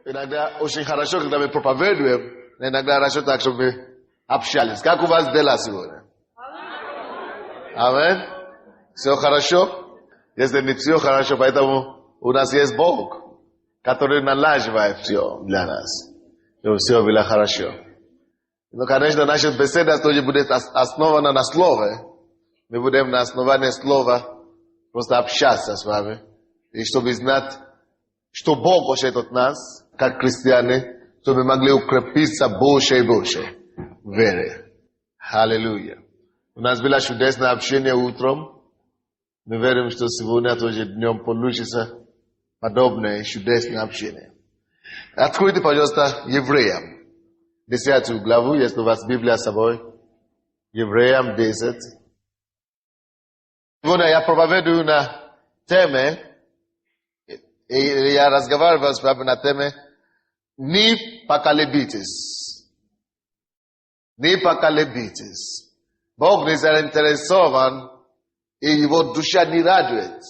Иногда очень хорошо, когда мы проповедуем, но иногда хорошо так, чтобы мы общались. Как у вас дела сегодня? Аминь. Все хорошо? Если не все хорошо, поэтому у нас есть Бог, который налаживает все для нас. И все было хорошо. Но, конечно, наша беседа тоже будет основана на слове. Мы будем на основании слова просто общаться с вами. И чтобы знать, что Бог хочет от нас, как христиане, чтобы мы могли укрепиться больше и больше в вере. Аллилуйя. У нас было чудесное общение утром. Мы верим, что сегодня тоже днем получится подобное чудесное общение. Откройте, пожалуйста, Евреям 10 главу, если у вас Библия с собой. Евреям 10. Сегодня я проповедую на теме, и я разговаривал с вами на теме «Не поколебитесь». Не поколебитесь. Бог не заинтересован, и его душа не радует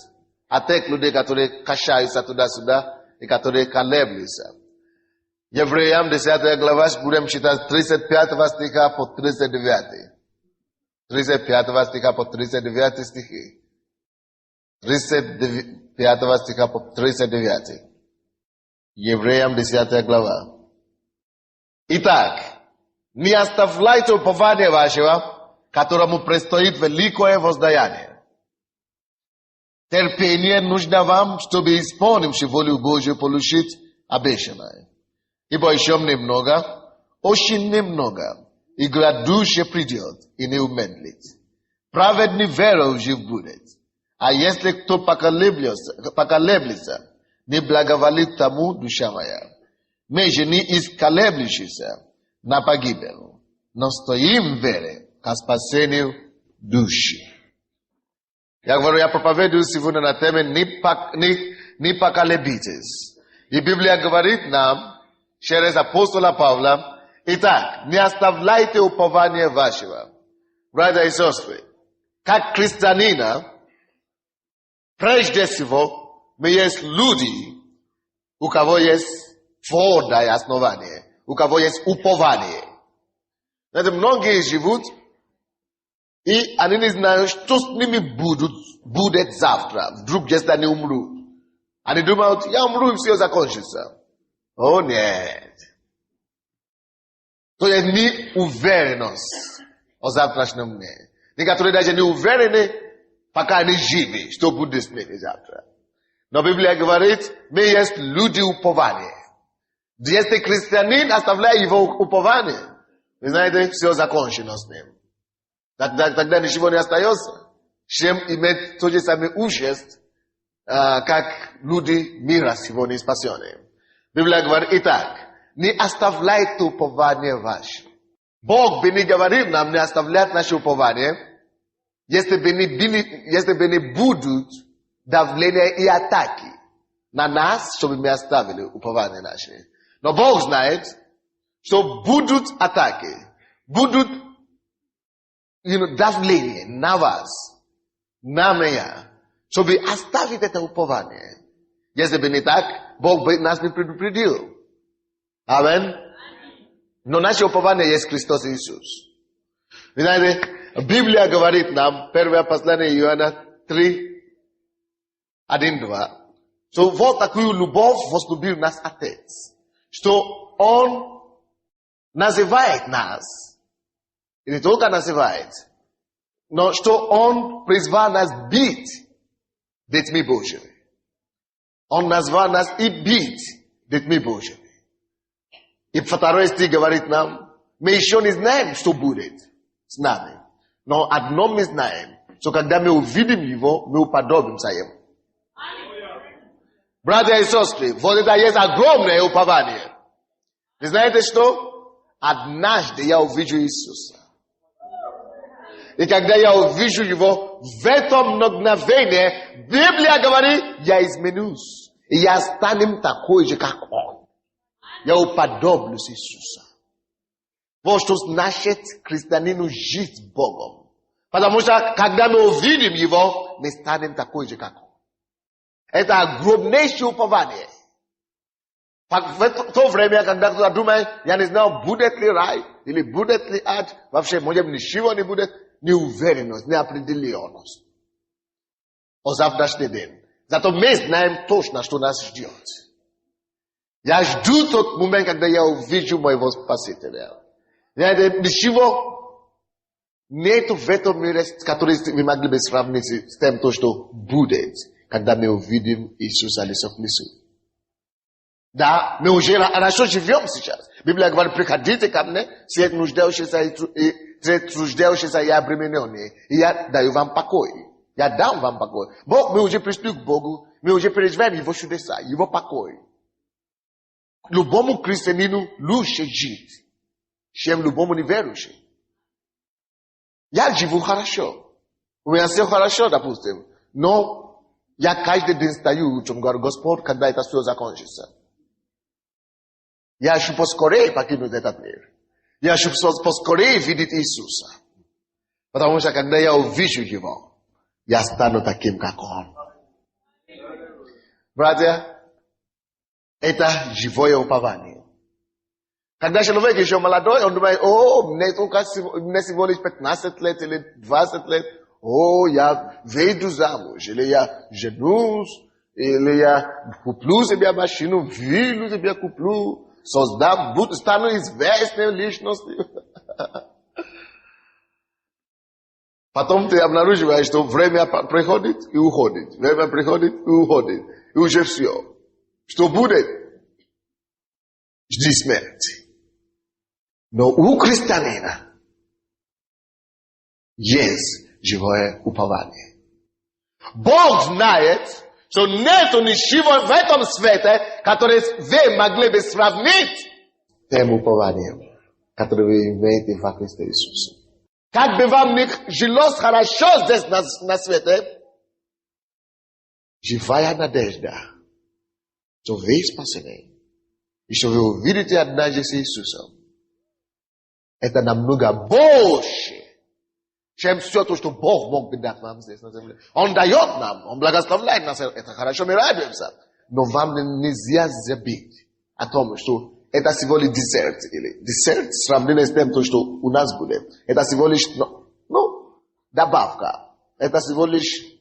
от тех людей, которые качаются туда-сюда и которые колеблются. Евреям 10 глава, будем читать 35 стиха по 39. 35 стиха по 39 стихи. 35 стиха по 39. Евреям 10 глава. Итак, не оставляйте упования вашего, которому предстоит великое воздаяние. Терпение нужно вам, чтобы, исполнивши волю Божию, получить обещанное. Ибо еще немного, очень немного, и грядущее придет, и не умедлит. Праведный верою жив будет. А если кто поколеблется, не благоволит тому душа моя. Мы же не исколеблющиеся на погибель, но стоим в вере ко спасению души. Я говорю, я проповедую сегодня на теме «Не поколебитесь». И Библия говорит нам, через апостола Павла, итак, не оставляйте упования вашего. Братья и сестры, как христианина, прежде всего, мы есть люди, у кого есть твердое основание, у кого есть упование. Знаете, многие живут, и они не знают, что с ними будет завтра, вдруг если они умрут. Они думают, я умру и все закончится. О нет. То есть неуверенность о завтрашнем дне. Некоторые даже не уверены, пока они живы, что будет с ними завтра. Но Библия говорит, мы есть люди упования. Если христианин оставляет его упование, вы знаете, все закончено с ним. Тогда ничего не остается, чем иметь тот же самый участь, как люди мира сегодня спасенные. Библия говорит, итак, не оставляйте упование ваше. Бог бы не говорил нам не оставлять наше упование, если бы не будут давления и атаки на нас, чтобы мы оставили упование наше. Но Бог знает, что будут атаки, будут давление на вас, на меня, чтобы оставить это упование. Если бы не так, Бог бы нас не предупредил. Аминь. Но наше упование есть Христос Иисус. Вы знаете, Библия говорит нам, первое послание Иоанна 3, 1-2, что вот такую любовь возлюбил нас Отец, что Он называет нас, и не только называет, но что Он призвал нас быть детьми Божьими. Он назвал нас и быть детьми Божьими. И второй стих говорит нам, мы еще не знаем, что будет с нами. Но одно мы знаем, что когда мы увидим Его, мы уподобимся Ему. Братья и сестры, вот это есть огромное упование. Вы знаете что? Однажды я увижу Иисуса. И когда я увижу Его, в этом мгновении, Библия говорит, я изменюсь. И я стану такой же, как Он. Я уподоблюсь Иисуса. Вот что значит христианину жить с Богом. Потому что, когда мы увидим Его, мы станем такой же, как Он. Это огромнейшее упование. В то время, когда кто-то думает, я не знаю, будет ли рай, или будет ли ад, вообще, может, ничего не будет, неуверенность, неопределенность о завтрашний день. Зато мы знаем точно, что нас ждет. Я жду тот момент, когда я увижу моего Спасителя. Ничего нету в этом мире, который мы могли бы сравнить с тем, что будет, когда мы увидим Иисуса лицом к лицу. Да, мы уже хорошо живем сейчас. Библия говорит, приходите ко мне, все нуждающиеся и труждающиеся и обремененные, и я даю вам покой. Я дам вам покой. Бог, мы уже пришли к Богу, мы уже переживаем Его чудеса, Его покой. Любому христианину лучше жить, чем любому неверующему. Я живу хорошо. У меня все хорошо, допустим. Но я каждый день стою утром, говорю, Господь, когда это все закончится? Я хочу поскорее покинуть этот мир. Я хочу поскорее видеть Иисуса. Потому что когда я увижу Его, я стану таким, как Он. Братья, это живое упование. Когда человек еще молодой, он думает, мне всего лишь 15 лет или 20 лет, я выйду замуж, или я женусь, или я куплю себе машину, виллу себе куплю, создам, стану известной личностью. Потом ты обнаруживаешь, что время приходит и уходит. Время приходит и уходит. И уже все. Что будет? Жди смерти. Но у христианина есть живое упование. Бог знает, что нет ничего в этом свете, которое вы могли бы сравнить с тем упованием, которое вы имеете во Христе Иисусе. Как бы вам ни жилось хорошо здесь на свете, живая надежда, что вы спасены, и что вы увидите однажды с Иисусом, это намного больше, чем все то, что Бог мог бы дать нам здесь на земле. Он дает нам, Он благословляет нас, это хорошо, мы радуемся. Но вам нельзя забыть о том, что это всего лишь десерт. Или десерт сравнено с тем, что у нас будет. Это всего лишь, добавка. Это всего лишь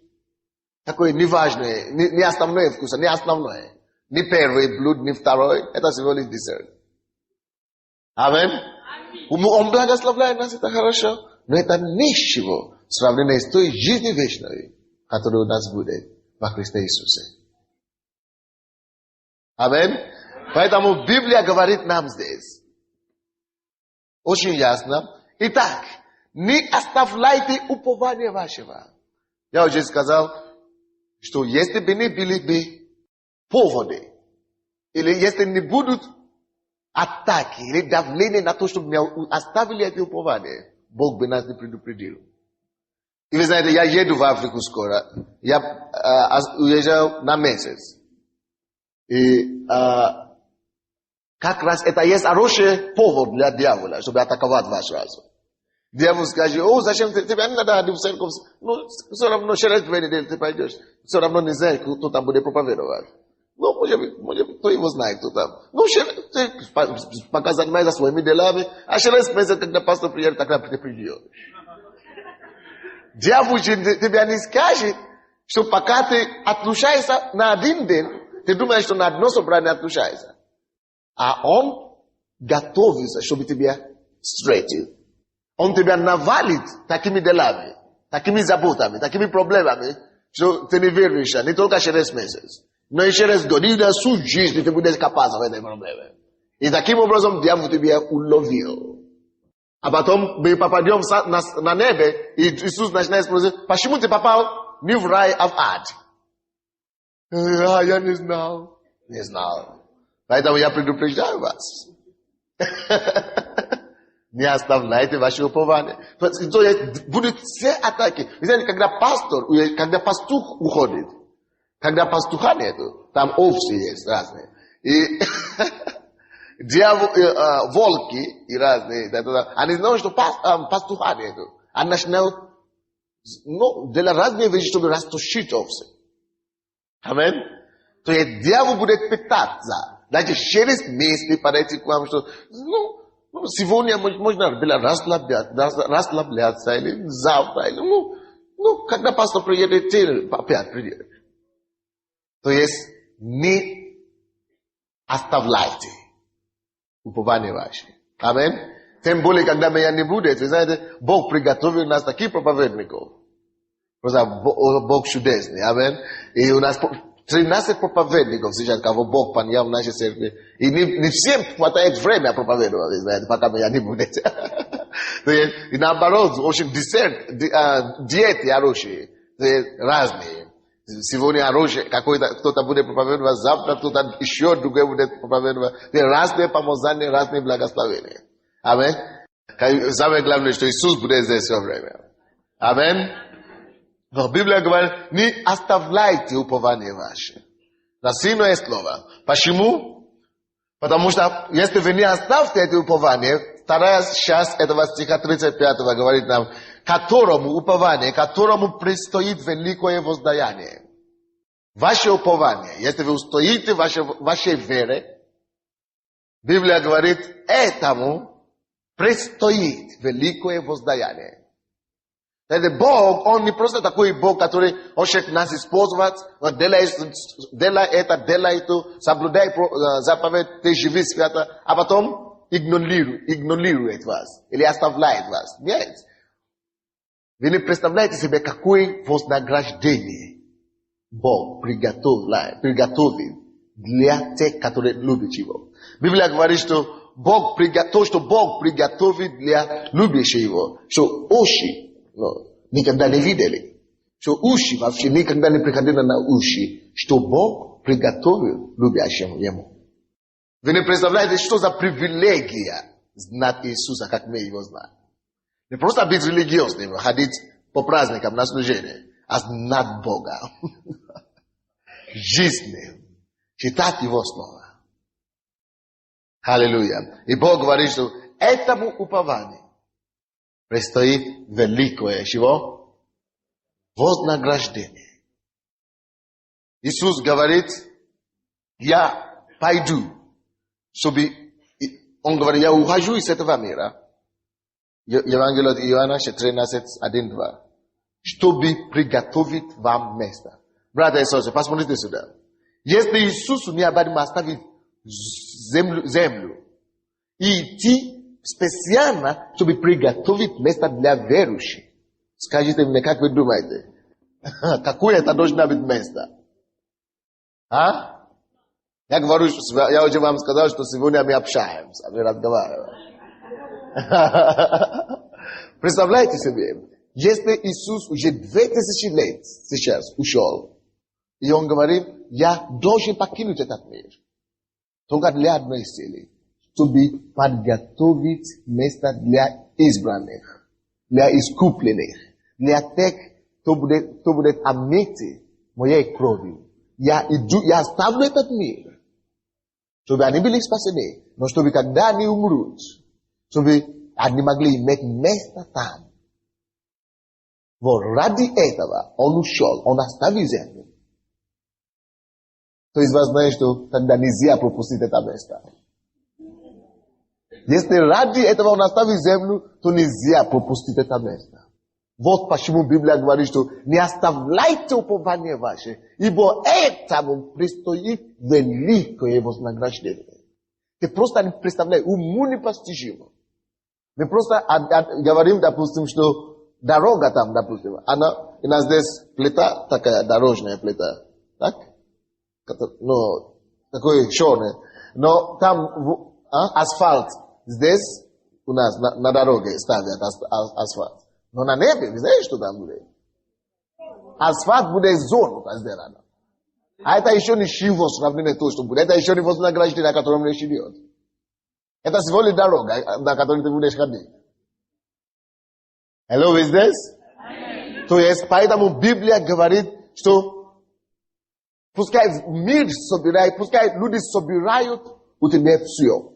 такое неважное, не основное вкус, не основное. Не первый блюд, не второй. Это всего лишь десерт. Амин. Он благословляет нас, это хорошо. Но это ничего сравнено с той жизнью вечной, которая у нас будет во Христе Иисусе. Амин. Поэтому Библия говорит нам здесь очень ясно. Итак, не оставляйте упования вашего. Я уже сказал, что если бы не были бы поводы, или если не будут атаки или давление на то, чтобы мы оставили эти упования, Бог бы нас не предупредил. И вы знаете, я еду в Африку скоро. Я уезжаю на месяц. И как раз это есть хороший повод для дьявола, чтобы атаковать вас сразу. Дьявол скажет, зачем тебе не надо ходить в церковь? Все равно через 2 недели ты пойдешь. Все равно не знаешь, кто там будет проповедовать. Может, кто его знает, кто там. Ты пока занимаешься своими делами, а через месяц, когда пастор приедет, тогда ты придешь. Дьявол тебе не скажет, что пока ты отлучаешься на 1 день, ты думаешь, что на одно собрание отлучаешься. А он готовится, чтобы тебя встретил. Он тебя навалит такими делами, такими заботами, такими проблемами, что ты не веришь, не только через месяц, но и через год. И на всю жизнь ты будешь capaz de этой проблемы. И таким образом дьявол тебя уловил. А потом мы попадем на небе, и Иисус начинает спрашивать, почему ты попал не в рай, а в ад? Я не знал. Не знал. Поэтому я предупреждаю вас. Не оставляйте ваше упование. То есть будут все атаки. Вы знаете, когда пастух уходит, когда пастуха нету, там овцы есть разные. И волки и разные, они знают, что пастуха нету. Они начинают делать разные вещи, чтобы растащить овцы. Амин. То есть дьявол будет питаться Значит, через мысли подойти к вам, что, сегодня можно расслабляться, или завтра, или, когда пастор приедет, ты опять приедет. То есть, не оставляйте упование ваше. Аминь. Тем более, когда меня не будет, вы знаете, Бог приготовил нас таких проповедников. Просто Бог чудесный. Аминь. И у нас 13 проповедников сейчас, кого Бог поднял в нашей церкви. И не всем хватает время проповедовать, вы знаете, пока меня не будет. И наоборот, очень диеты хорошие, разные. Сегодня хорошие, кто-то будет проповедовать, завтра кто-то еще другой будет проповедовать. Разные помазания, разные благословения. Аминь. Самое главное, что Иисус будет здесь все время. Аминь. Но Библия говорит, не оставляйте упование ваше. На сильное слово. Почему? Потому что, если вы не оставьте это упование, вторая часть этого стиха 35 говорит нам, которому предстоит великое воздаяние. Ваше упование, если вы устоите в вашей вере, Библия говорит, этому предстоит великое воздаяние. Это Бог, Он не просто такой Бог, который хочет нас использовать, делай то, соблюдай заповедь, ты живи свято, а потом игнорирует вас или оставляет вас. Нет. Вы не представляете себе, какое вознаграждение Бог приготовил для тех, которые любят Его. Библия говорит, что Бог приготовит для любящих Его, что уши никогда не видели, что уши вообще никогда не приходили на уши, что Бог приготовил любящим Ему. Вы не представляете, что за привилегия знать Иисуса, как мы Его знаем. Не просто быть религиозным, ходить по праздникам на служение, а знать Бога. Жизнь, читать Его Слово. Аллилуйя. И Бог говорит, что этому упованию предстоит великое чего? Вознаграждение. Иисус говорит, я пойду, чтобы... Он говорит, я ухожу из этого мира. Евангелие от Иоанна 13:1-2. Чтобы приготовить вам место. Братья и сестры, посмотрите сюда. Если Иисус необходимо оставить землю и идти специально, чтобы приготовить место для верующих. Скажите мне, как вы думаете? Какое это должно быть место? А? Я уже вам сказал, что сегодня мы общаемся, мы разговариваем. Представляете себе, если Иисус уже 2000 лет сейчас ушел, и Он говорит, я должен покинуть этот мир, только для одной цели, чтобы подготовить место для избранных, для искупленных, для тех, кто будет омыты моей кровью. Я оставлю этот мир, чтобы они были спасены, но чтобы когда они умрут, чтобы они могли иметь место там. Вот ради этого Он ушел, Он оставил землю. Кто из вас знает, что тогда нельзя пропустить это место? Если ради этого Он оставил землю, то нельзя пропустить это место. Вот почему Библия говорит, что не оставляйте упование ваше, ибо этому предстоит великое вознаграждение. Ты просто не представляешь, уму непостижимо. Мы просто говорим, допустим, что дорога там, допустим, у нас здесь плита, такая дорожная плита, так? Такой черный. Но там асфальт. Здесь у нас на дороге ставят асфальт. Но на небе, вы знаете, что там будет? Асфальт будет зону сделано. А это еще не шиво сравнение то, что будет. Это еще не вознаграждение, на котором не живет. Это всего лишь дорога, на которой ты будешь ходить. Hello, is this? То есть, поэтому Библия говорит, что пускай мир собирает, пускай люди собирают у тебя все.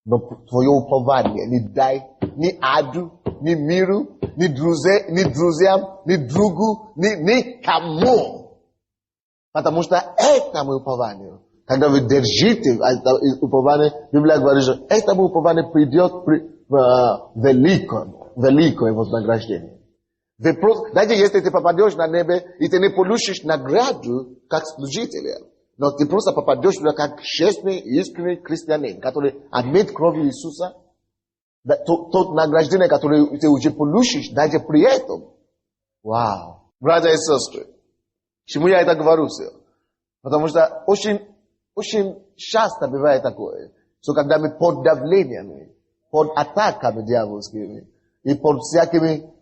Но твое упование не дай ни аду, ни миру, ни друзьям, ни другу, ни кому. Потому что этому упованию Когда вы держите упование, Библия говорит, что этому упованию придет великое вознаграждение. Даже если ты попадешь на небо, и ты не получишь награду как служителя, но ты просто попадешь туда как честный и искренний христианин, который отмет кровью Иисуса, тот награждение, которое ты уже получишь, даже при этом. Вау! Братья и сестры, почему я это говорю все? Потому что очень часто бывает такое, что когда мы под давлениями, под атаками дьявольскими и под всякими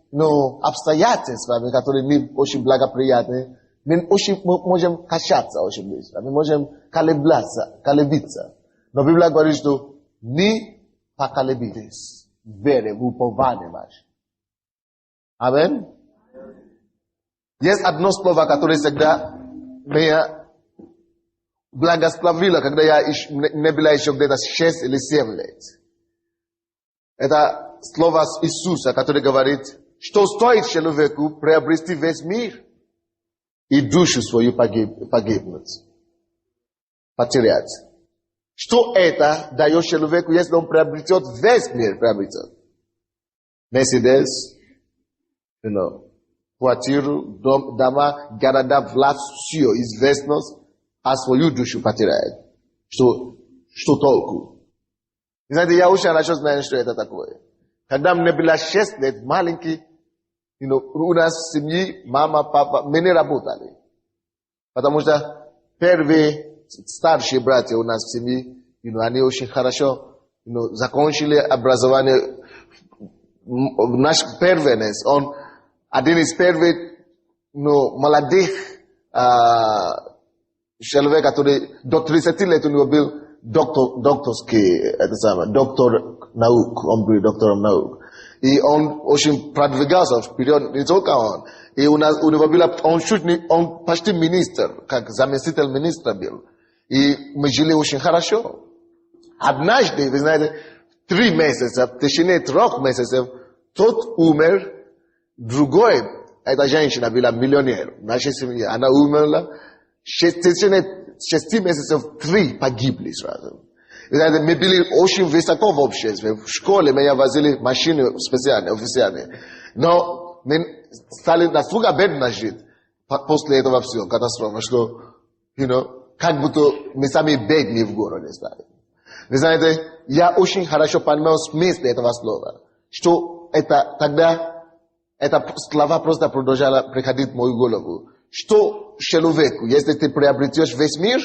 обстоятельствами, которые не очень благоприятны, мы можем качаться очень быстро, мы можем колебиться. Но Библия говорит, что не поколебитесь в вере, в уповании вашем. Аминь. Есть одно слово, которое всегда меня благословило, когда я не была еще где-то 6 или 7 лет. Это слово Иисуса, который говорит, что стоит человеку приобрести весь мир и душу свою погибнуть, потерять. Что это дает человеку, если он приобретет весь мир, приобретет? Мерседес, квартиру, дома, города, власть, все известность, а свою душу потеряет. Что толку? И знаете, я очень хорошо знаю, что это такое. Когда мне было 6 лет, маленький, у нас в семье, мама, папа, мы не работали. Потому что первые старшие братья у нас в семье, они очень хорошо закончили образование. Наш первенец, он один из первых молодых человек, который до 30 лет у него был докторский, доктор наук. И он очень продвигался вперед, не только он. И у него был, он почти министр, как заместитель министра был. И мы жили очень хорошо. Однажды, вы знаете, 3 месяца, в течение 3 месяцев, тот умер, другой, эта женщина была миллионер, наша семья, она умерла, в течение 6 месяцев 3 погибли сразу. Вы знаете, мы были очень высоко в обществе. В школе меня возили машины специальные, официальные. Но мы стали настолько бедно жить после этого всего, катастрофа, что, как будто мы сами бедные в городе стали. Вы знаете, я очень хорошо понимаю смысл этого слова, что тогда эта слова просто продолжала приходить в мою голову. Что человеку, если ты приобретешь весь мир,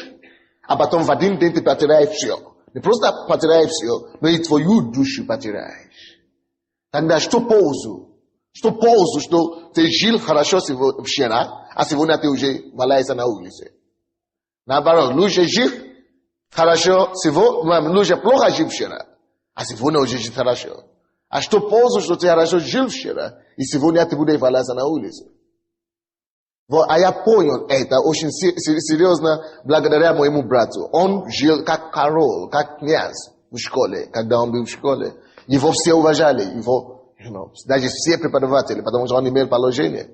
а потом в один день ты потеряешь все. Не просто потеряешь все, но и твою душу потеряешь. Тогда что пользу? Что пользу, что ты жил хорошо вчера, а сегодня ты уже валяешься на улице? Наоборот, лучше жил хорошо сегодня, лучше плохо жил вчера, а сегодня уже жил хорошо. А что пользу, что ты хорошо жил вчера, и сегодня ты будешь валяться на улице? Вот, а я понял это очень серьезно благодаря моему брату. Он жил как король, как князь в школе, когда он был в школе. Его все уважали, даже все преподаватели, потому что он имел положение.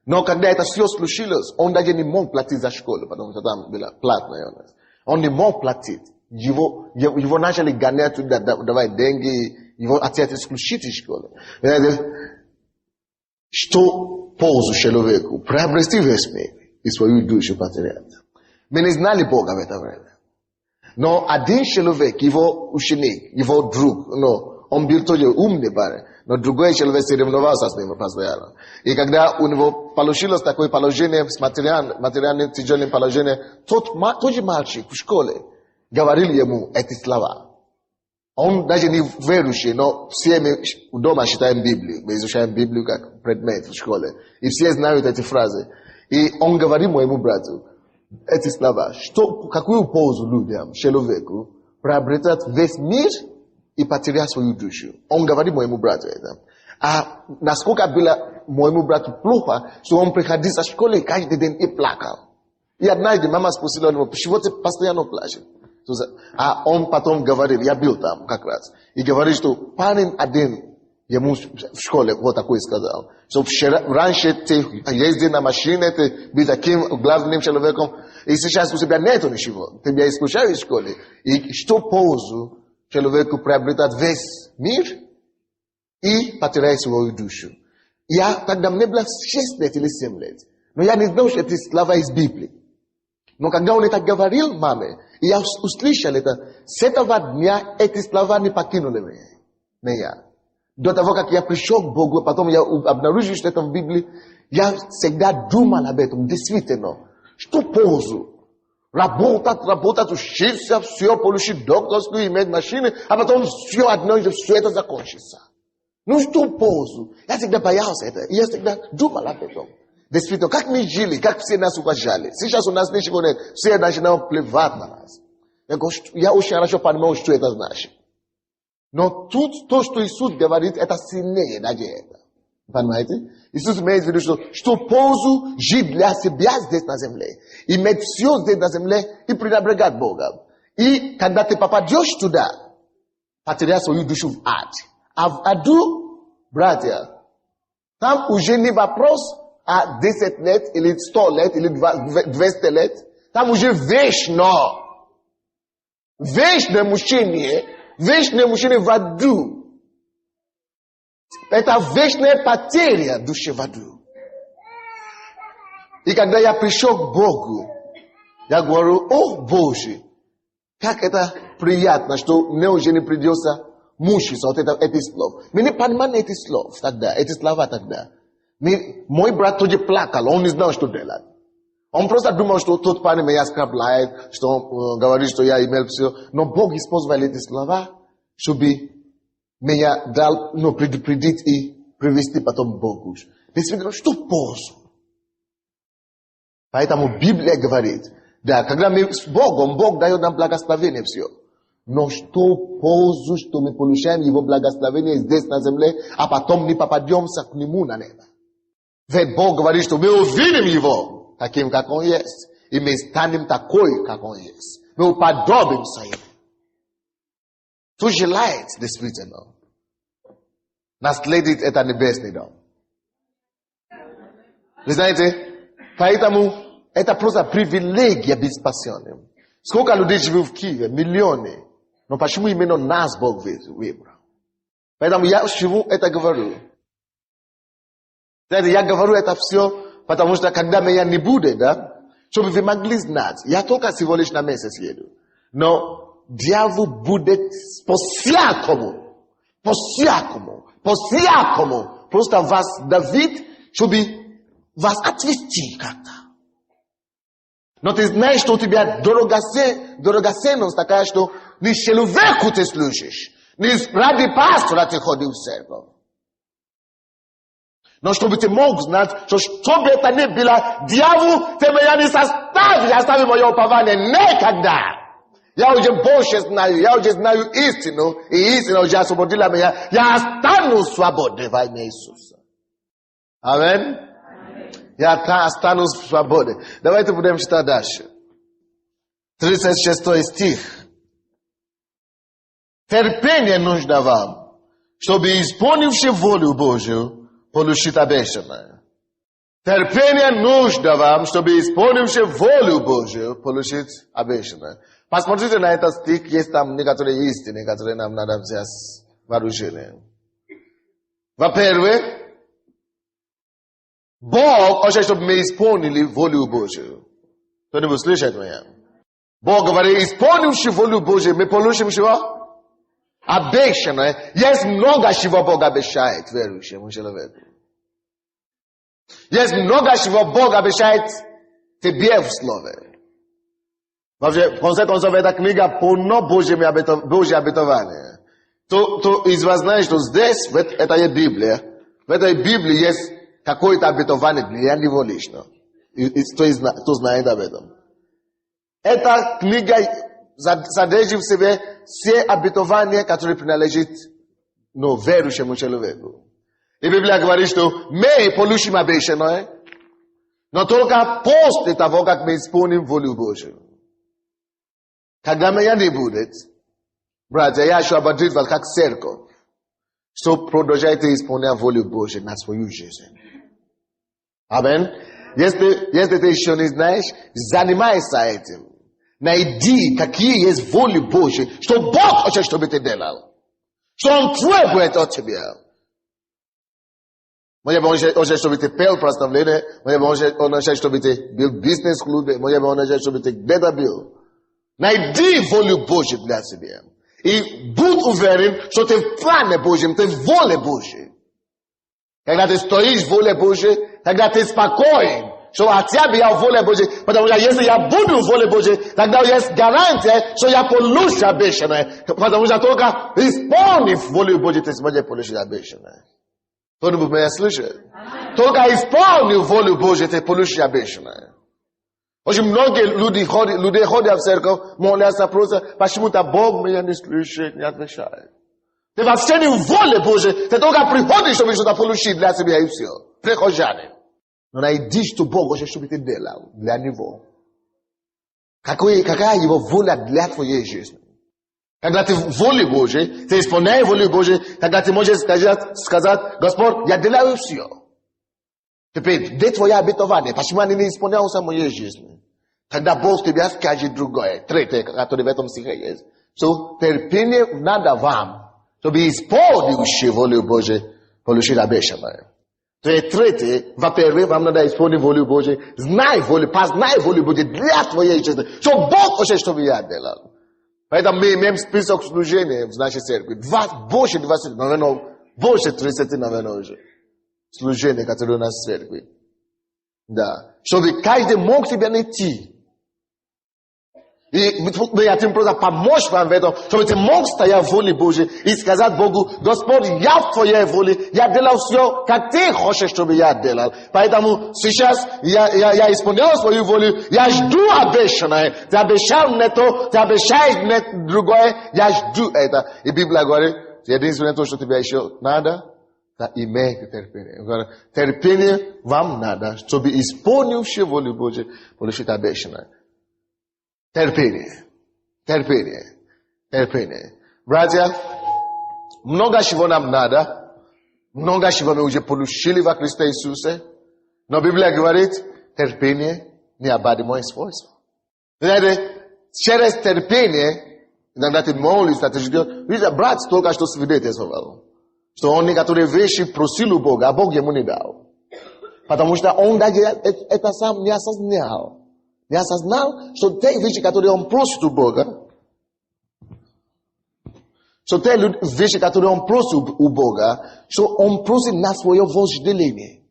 Но когда это все случилось, он даже не мог платить за школу, потому что там было платное у нас. Он не мог платить. Его начали гонять туда, давать деньги, его хотят исключить из школы. Что пользу человеку приобрести весь мир и свою душу потерять? Мы не знали Бога в это время. Но один человек, его ученик, его друг, он был тоже умный парень, но другой человек соревновался с ним постоянно. И когда у него получилось такое положение, с материальным тяжелым положением, тот же мальчик в школе говорил ему эти слова. Он даже не верующий, но все мы дома читаем Библию. Мы изучаем Библию как предмет в школе. И все знают эти фразы. И он говорит моему брату эти слова. Какую пользу людям, человеку, приобретать весь мир и потерять свою душу? Он говорит моему брату это. А насколько было моему брату плохо, что он приходил со школы каждый день и плакал. И однажды мама спросила его, почему ты постоянно плачешь? А он потом говорил, я был там как раз, и говорит, что парень один ему в школе вот такой сказал, что раньше ты ездил на машине, ты был таким главным человеком, И сейчас у тебя нету ничего. Тебя исключают из школы. И что пользу человеку приобретать весь мир и потерять свою душу? Тогда мне было 6 лет или 7 лет. Но я не знал, что это слова из Библии. Но когда он это говорил маме, и я услышал это, с этого дня эти слова не покинули меня. До того, как я пришел к Богу, потом я обнаружил, что это в Библии, я всегда думал об этом, действительно. Что пользу? Работать, учиться, все, получить докторскую, иметь машины, а потом все одно, и все это закончится. Ну что пользу? Я всегда боялся этого, я всегда думал об этом. Действительно, как мы жили, как все нас уважали. Сейчас у нас ничего нет, все начинают плевать на нас. Я очень хорошо понимаю, что это значит. Но тут то, что Иисус говорит, это сильнее даже это. Понимаете? Иисус имеет в виду, что пользу жить для себя здесь на земле. Иметь все здесь на земле и пренебрегать Богом. И когда ты попадешь туда, потеряешь свою душу в ад. А в аду, братья, там уже не вопрос о 10 лет, или 100 лет, или 200 лет. Там уже вечно. Вечное мучение в аду. Это вечная потеря души в аду. И когда я пришел к Богу, я говорю: о Боже, как это приятно, что мне уже не придется мучиться от этих слов. Мы не понимали эти слова тогда. Мой брат тоже плакал, он не знал, что делать. Он просто думал, что тот парень меня оскорбляет, что он говорит, что я имел все. Но Бог использовал эти слова, чтобы меня предупредить и привести потом к Богу. Действительно, что пользу? Поэтому Библия говорит, да, когда мы с Богом, Бог дает нам благословение все. Но что пользу, что мы получаем Его благословение здесь на земле, а потом не попадемся к Нему на небо? Ведь Бог говорит, что мы увидим Его таким, как Он есть. И мы станем такой, как Он есть. Мы уподобимся Ему. Кто желает действительно наследить это небесный дом? Вы знаете, поэтому это просто привилегия быть спасенным. Сколько людей живут в Киеве? Миллионы. Но почему именно нас Бог выбрал? Поэтому я живу это говорю. Знаете, я говорю это все, потому что когда меня не будет, да, чтобы вы могли знать, я только всего лишь на месяц еду. Но дьявол будет по-всякому, просто вас давить, чтобы вас отвести как-то. Но ты знаешь, что у тебя драгоценность такая, что не человеку ты служишь, не ради пастора ты ходил в церковь. Но чтобы ты мог знать, что бы это ни было, дьявол ты меня не оставит мое упование никогда. Я уже больше знаю, я уже знаю истину, и истина уже освободила меня. Я останусь свободным во имя Иисуса. Аминь. Я останусь в свободе. Давайте будем читать дальше. 36 стих. Терпение нужно вам, чтобы, исполнивши волю Божию, получить обещанное. Терпение нужно вам, чтобы, исполнивши волю Божию, получить обещанное. Посмотрите на этот стих, есть там некоторые истины, которые нам надо взять вооружение. Во-первых, Бог хочет, чтобы мы исполнили волю Божию. Кто-нибудь слышит меня? Бог говорит, исполнивши волю Божию, мы получим чего? Обещанное. Есть много чего Бог обещает верующему человеку. Есть много чего Бог обещает тебе в слове. Вообще, в конце концов, эта книга полна Божье обетование. Кто из вас знает, что здесь, в этой Библии, в этой Библии есть какое-то обетование для него лично. Кто знает об этом? Эта книга содержит в себе все обетования, которые принадлежат верующему человеку. И Библия говорит, что мы получим обещанное, но только после того, как мы исполним волю Божию. Когда меня не будет, братья, я освободить вас как церковь, что продолжайте исполнять волю Божию на свою жизнь. Аминь. если ты еще не знаешь, занимайся этим. Найди, какие есть воли Божьи, что Бог хочет, чтобы ты делал. Что Он требует от тебя. Может быть, Он хочет, чтобы ты пел прославление. Может быть, Он хочет, чтобы ты был бизнес-клубе. Может быть, Он хочет, чтобы ты где-то был. Найди волю Божью для себя. И будь уверен, что ты в плане Божьем, ты в воле Божьей. Когда ты стоишь в воле Божьей, тогда ты спокоен, что хотя бы я в воле Божьей, потому что если я буду в воле Божьей, тогда есть гарантия, что я получу обещанное. Потому что только исполнив волю Божью, ты сможешь получить обещанное. Кто-нибудь меня слышит? Только исполнив волю Божью, ты получишь обещанное. Очень многие люди ходят в церковь, молятся, просят, почему-то Бог меня не слышит, не отвечает. Ты вообще не в воле Божьей, ты только приходишь, чтобы что-то получить для себя и все. Прихожанин. Но найди, что Бог хочет, чтобы ты делал для Него. Какая Его воля для твоей жизни? Когда ты в воле Божьей, ты исполняешь волю Божьей, тогда ты можешь сказать, Господь, я делаю все. Теперь, где твое обетование? Почему они не исполняются в моей жизни? Тогда Бог тебе скажет другое. Третье, которое в этом стихе есть. Что терпение надо вам, чтобы исполнившие волю Божью получить обещанное. То есть третье, во-первых, вам надо исполнить волю Божью. Познай волю Божью для твоей жизни. Что Бог хочет, чтобы я делал. Поэтому мы имеем список служений в нашей церкви. Больше 20, наверное, больше 30, наверное, уже. Служения, которые у нас в церкви. Да. Чтобы каждый мог тебя найти. И мы хотим просто помочь вам в этом, чтобы ты мог стоять в воле Божьей и сказать Богу, Господь, я в твоей воле, я делал все, как ты хочешь, чтобы я делал. Поэтому сейчас я исполнял свою волю, я жду обещанное. Ты обещал мне то, ты обещаешь мне другое, я жду это. И Библия говорит, единственное то, что тебе еще надо, да имейте терпение. Терпение вам надо, чтобы исполнившие волю Божью получить обещанное. Терпение. Братья, много чего нам надо, много чего мы уже получили во Христе Иисусе, но Библия говорит, терпение необходимое свойство. Знаете, через терпение, иногда ты молишься, ты ждешь. Видите, брат только что свидетельствовал, что он некоторые вещи просил у Бога, а Бог ему не дал. Потому что он даже это сам не осознал. Не осознал, что те вещи, которые он просит у Бога, что те вещи, которые он просит у Бога, что он просит на свое вожделение.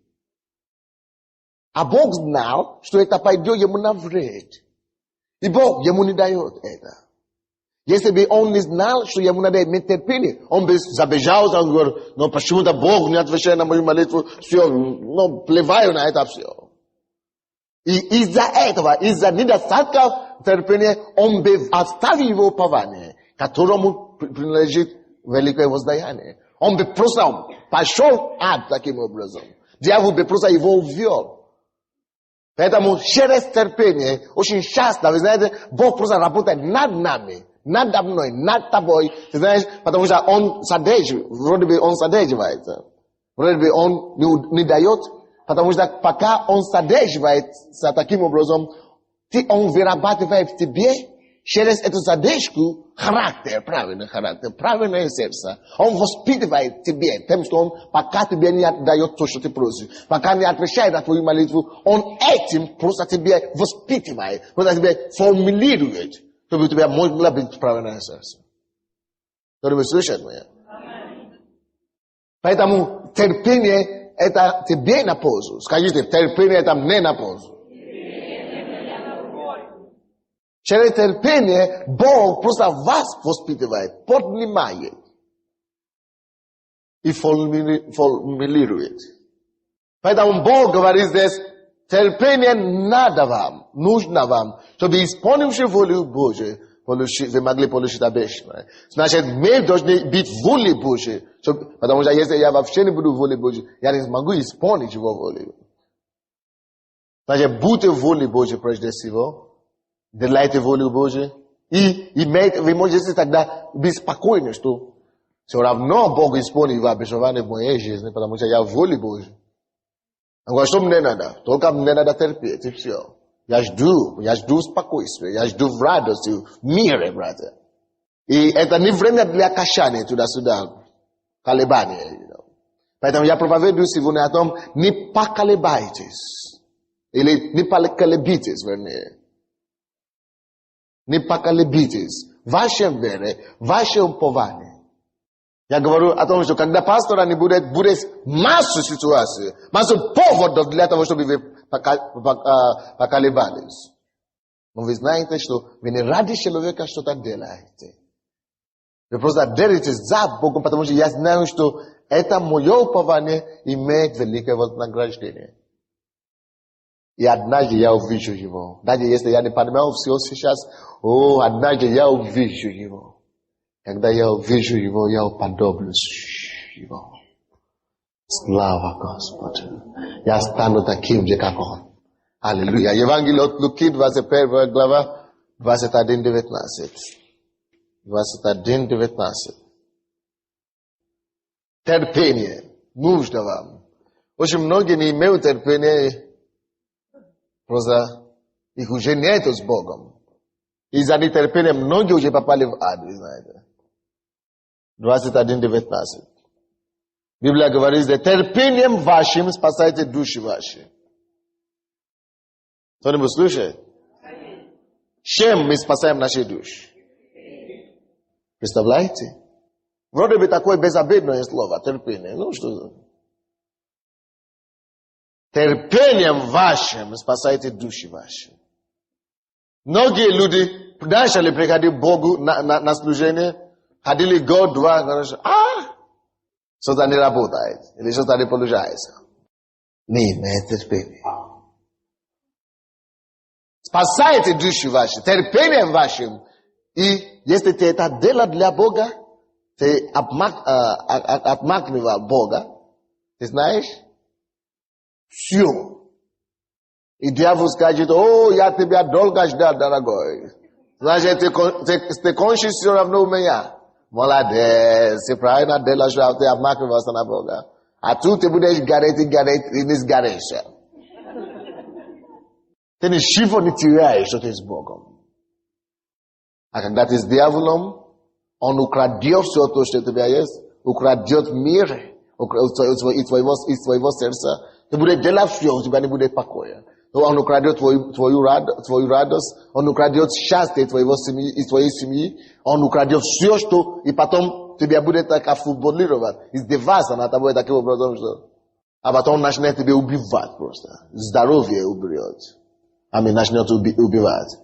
А Бог знал, что это пойдет ему на вред. И Бог ему не дает это. Если бы он не знал, что ему надо иметь терпение, он бы забежал, он говорил, но почему-то Бог не отвечает на мою молитву, все, ну, плеваю на это все. И из-за этого, из-за недостатка терпения, он бы оставил его упование, которому принадлежит великое воздаяние. Он бы просто пошел в ад таким образом. Дьявол бы просто его увел. Поэтому через терпение, очень часто, вы знаете, Бог просто работает над нами, надо мной, над тобой. Ты знаешь, потому что он содержит, вроде бы он содерживается. Вроде бы он не дает. Потому что пока он содерживается таким образом, он вырабатывает в тебе через эту задержку характер, правильное сердце. Он воспитывает тебе тем, что он пока тебе не отдает то, что ты просишь, пока не отвечает на твою молитву, он этим просто тебе воспитывает, просто тебе формулирует, чтобы у тебя могло быть правильное сердце. Кто-нибудь слышит меня? Поэтому терпение это тебе на пользу. Скажите, терпение это мне на пользу. Через терпение Бог просто вас воспитывает, поднимает и формулирует. Поэтому Бог говорит здесь, терпение надо вам, нужно вам, чтобы исполнивши волю Божию, вы могли получить обещанное. Значит, мы должны быть в воле Божьей. Потому что если я вообще не буду в воле Божьей, я не смогу исполнить его волю. Значит, будьте в воле Божьей прежде всего. Делайте волю Божью. И вы можете тогда быть спокойны, что все равно Бог исполнит его обещание в моей жизни, потому что я в воле Божьей. Angostom nenada, toka nenada terpie, tipsio. Yajdu spakoiswe, yajdu vrados tu mire, brother. E eta ni vremia blia kashane tu da Sudan. Kalebani, you know. Paitam ya provave du si vune atom ni pa kalebaitis. Ele ni pa kalebitis verne. Ni pa kalebitis. Vashem vere, vashem povane. Я говорю о том, что когда пастор они будет массу ситуаций, массу поводов для того, чтобы вы поколебались. Но вы знаете, что вы не ради человека что-то делаете. Вы просто делаете за Богом, потому что я знаю, что это мое упование имеет великое вознаграждение. И однажды я увижу его. Даже если я не понимаю все сейчас, однажды я увижу его. Когда я увижу его, я уподоблюсь его. Слава Господу. Я стану таким же, как он. Аллилуйя. Евангелие от Луки, 21 глава, 21-19. 21-19. Терпение. Нужно вам. Очень многие не имеют терпения. Просто их уже нету с Богом. Из-за нетерпения многие уже попали в ад, вы знаете. 21-19. Библия говорит, что терпением вашим спасайте души ваши. Кто-нибудь слушает? Чем мы спасаем наши души? Представляете? Вроде бы такое безобидное слово, терпение. Ну что? Терпением вашим спасайте души ваши. Многие люди начали приходить к Богу на служение, ходили год-два, что-то не работает, или что-то не получается. Не имеет терпения. Спасайте души ваши, терпением вашим. И если ты это дело для Бога, ты обманывал Бога, ты знаешь, все. И дьявол скажет, я тебя долго ждал, дорогой. Значит, ты кончишь все равно у меня. Молодец, ты правильно делаешь, ты обманывался на Бога. А тут ты будешь гореть и не сгоришь. Ты ничего не теряешь, что ты с Богом. А когда ты с дьяволом, он украдет все то, что у тебя есть, украдет мир из твоего сердца. Ты будешь делать все, у тебя не будет покоя. Он украдет твою радость, он украдет счастье из твоей семьи, он украдет все, что, и потом тебя будет так офутболировать, издеваться над тобой таким образом, что... А потом начнет тебя убивать просто. Здоровье уберет. Начнет убивать.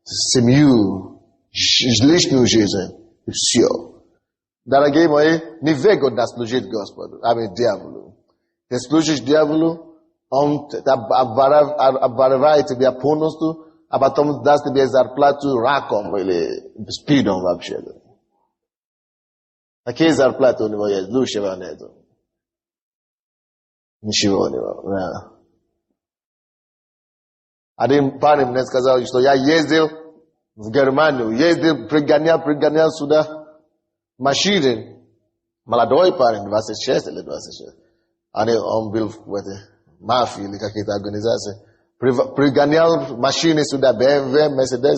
Семью, личную жизнь, и все. Дорогие мои, не выгодно служить Господу, дьяволу. Ты служишь дьяволу, он обворовает тебя полностью, а потом даст тебе зарплату раком или спидом вообще. Какие зарплаты у него есть? Лучшего нету. Ничего у него. Да. Один парень мне сказал, что я ездил в Германию, пригонял сюда машины. Молодой парень, 26 или 26. Он был в этой мафии или какие-то организации. Пригонял машины сюда, BMW, Mercedes.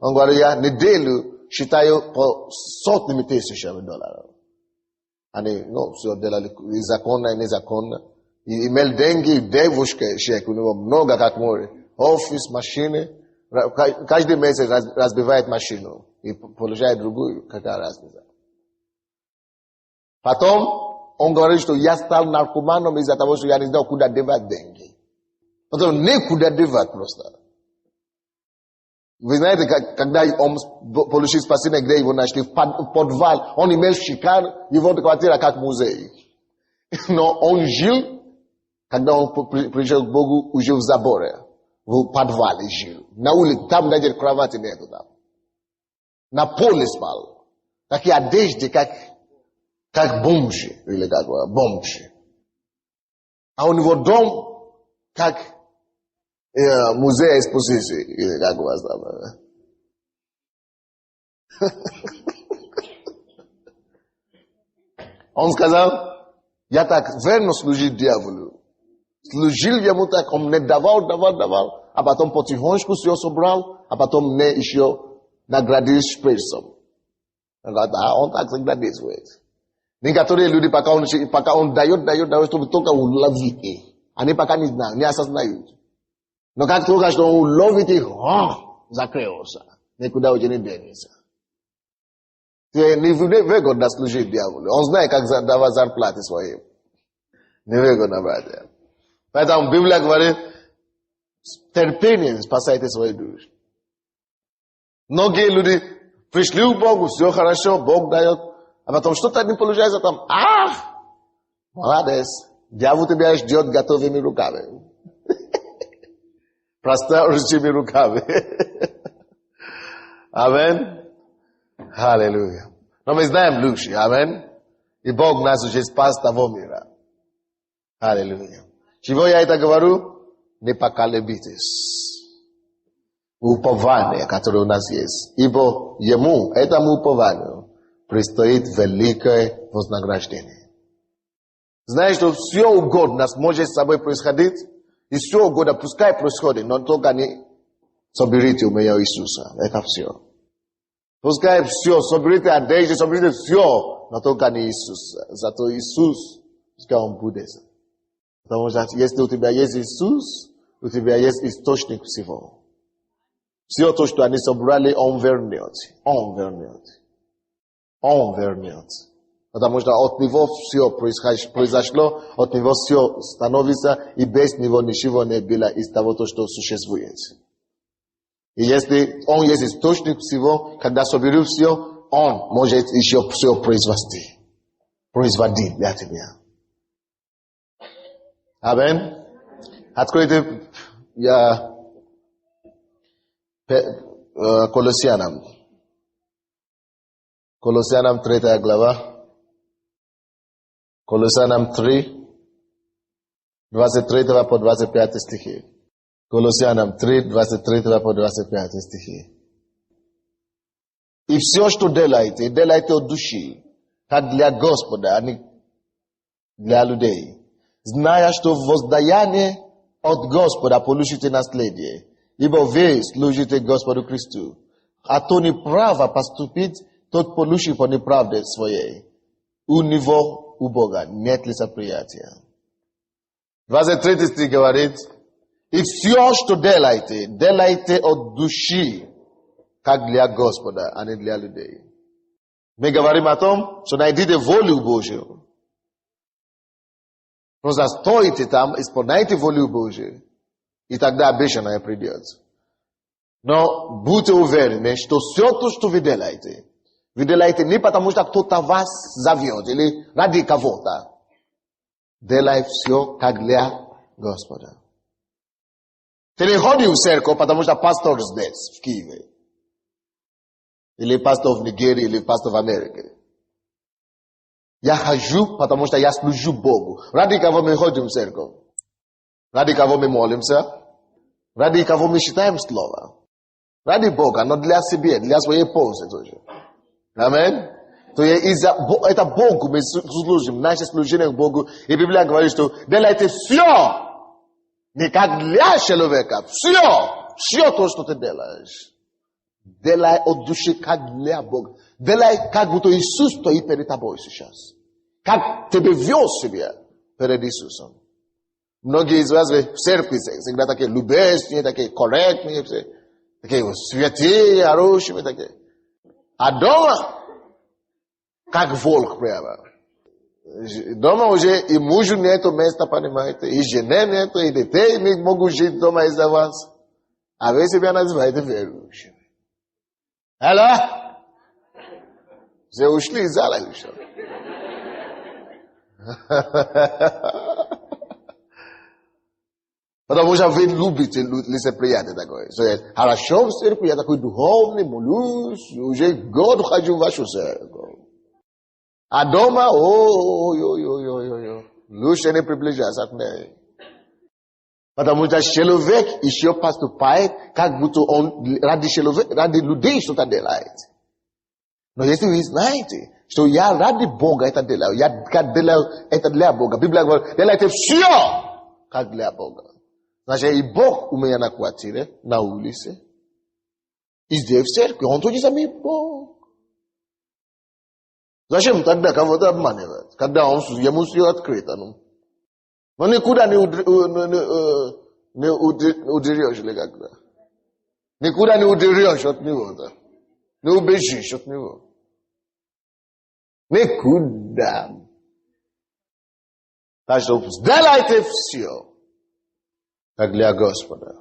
Он говорит, я неделю считаю по сотнями тысячами долларов. Они, все делали и законно, и незаконно. И имел деньги, девушка, шейк, у него много как море. Офис, машины. Каждый месяц разбивает машину и получает другую, какая разница. Потом он говорит, что я стал наркоманом из-за того, что я не знал, куда девать деньги. Потом некуда девать просто. Вы знаете, когда он получил спасение, где его нашли в подвал, он имел шикар, его квартира как музей. Но он жил, когда он пришел к Богу, уже в заборе, в подвале жил. На улице, там даже кровати нету там. На поле спал. Такие одежды, как бомжи, или как бомжи. А у него дом, как музей экспозиции, или как у вас там. Он сказал, я так верно служить дьяволу, Служил ему так, он мне давал, а потом потихонечку все собрал, а потом мне еще наградил шприцем. Он так всегда действует. Некоторые люди, пока он дает, чтобы только уловить их. Они пока не знают, не осознают. Но как только что он уловит их, закрылся. Никуда уже не денется. Невыгодно служить дьяволу. Он знает, как давать зарплаты своим. Невыгодно, братья. Поэтому Библия говорит, терпением спасайте свои души. Многие люди пришли к Богу, все хорошо, Бог дает, а потом что-то не получается там. Молодец. Дьявол тебя ждет готовыми руками. Просторными руками. Аминь. Аллилуйя. Но мы знаем лучше. Аминь. И Бог нас уже спас того мира. Аллилуйя. Чего я это говорю? Не поколебитесь. Упование, которое у нас есть. Ибо ему, этому упованию, предстоит великое вознаграждение. Знаешь, что все угодно может с собой происходить, и все угодно пускай происходит, но только не соберите у меня Иисуса. Это все. Пускай все, соберите одежду, соберите все, но только не Иисус. Зато Иисус, пускай Он будет. Потому что если у тебя есть Иисус, у тебя есть источник всего. Все то, что они собрали, Он вернет. Он вернет. Он вернет. Потому что от Него все произошло, от Него все становится, и без Него ничего не было из того, что существует. И если Он есть источник всего, когда соберет все, Он может еще все произвести. Производить для тебя. Аминь. Откройте Колоссянам. Колоссянам 3 глава. Колоссянам 3, 23 по 25 стихи. Колоссянам 3, 23 по 25 стихи. И все, что делаете, делайте от души, как для Господа, а не для людей. Зная, что в воздаянии от Господа получите наследие, ибо вы служите Господу Христу. А то неправо поступить, тот получит по неправде своей. У него, у Бога, нет лицеприятия. 23 стих говорит, и все, что делайте, делайте от души, как для Господа, а не для людей. Мы говорим о том, что найдите волю Божью. Просто стойте там, исполняйте волю Божью, и тогда обещанное придет. Но будьте уверены, что все то, что вы делаете не потому, что кто-то вас зовет или ради кого-то. Делай все, как для Господа. Ты не ходишь в церковь, потому что пастор здесь, в Киеве. Или пастор в Нигерии, или пастор в Америке. Я хожу, потому что я служу Богу. Ради кого мы ходим в церковь? Ради кого мы молимся? Ради кого мы читаем слово? Ради Бога, но для себя, для своей пользы тоже. Аминь. То есть это Богу мы служим, наше служение к Богу. И Библия говорит, что делайте все, не как для человека. Все то, что ты делаешь. Делай от души, как для Бога. Делай, как будто Иисус стоит перед тобой сейчас. Как ты вел себя перед Иисусом. Многие из вас в церкви всегда такие любезные, такие корректные, такие святые, хорошие, такие. А дома, как волк прямо. Дома уже и мужу нету места, понимаете, и жене нету, и детей не могут жить дома из-за вас. А вы себя называете верующими. Алло? Все ушли из зала еще. Потому что вы любите лицеприятие такое. Хорошо в церкви, я такой духовный, молюсь, уже год хожу в вашу церковь. А дома, лучше не приближаться к ней. Потому что человек еще поступает, как будто он ради людей что-то делает. Но если вы знаете, что я ради Бога это делаю, я делаю это для Бога. Библия говорит, делайте все, как для Бога. Значит, и Бог у меня на квартире, на улице, и здесь в церкви, он тот же самый Бог. Зачем тогда кого-то обманывать, когда ему все открыто? Но никуда не удерешь или когда. Никуда не удерешь от него, да. Не убежишь от него. Никуда. Так что сделайте все, как для Господа.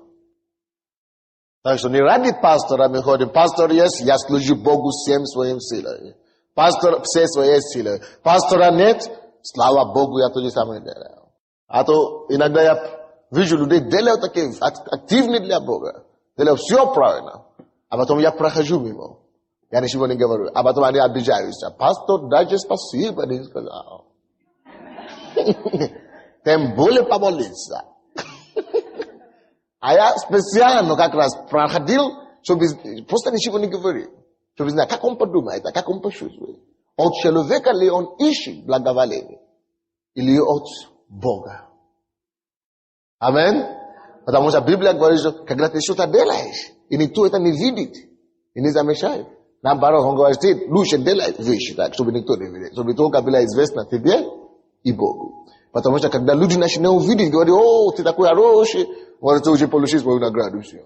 Так что не ради пастора мы ходим. Пастор есть, я служу Богу всем своим силой. Пастор все свои силы. Пастора нет, слава Богу, я то же самое делаю. А то иногда я вижу людей делают такие активные для Бога. Делают все правильно. А потом я прохожу мимо. Я ничего не говорю. А потом они обижаются. Пастор, даже спасибо, не сказал. Тем более помолиться. А я специально как раз проходил, чтобы просто ничего не говорить. Чтобы знать, как он подумает, как он почувствует. От человека ли он ищет благоволение? Или от Бога? Амин? Потому что Библия говорит, что когда ты что-то делаешь, и никто это не видит, и не замечает. Наоборот, он говорит, ты лучше делай вещи так, чтобы никто не видит. Чтобы только было известно тебе и Богу. Потому что когда люди начинают видеть, говорят, о, ты такой хороший, вот ты уже получишь свою награду. Все.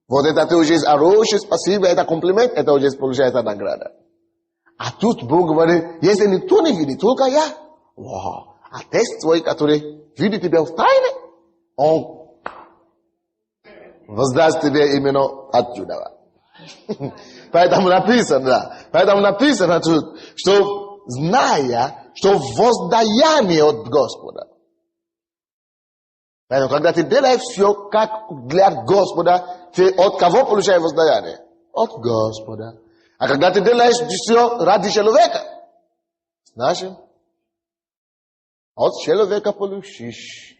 Вот это ты уже хороший, спасибо, это комплимент, это уже получается награда. А тут Бог говорит, если никто не видит, только я. Вау. А тест твой, который видит тебя в тайне, он воздаст тебе именно отсюда. Поэтому написано тут, что зная, что воздаяние от Господа. Поэтому, когда ты делаешь все как для Господа, ты от кого получаешь воздаяние? От Господа. А когда ты делаешь все ради человека, значит, от человека получишь.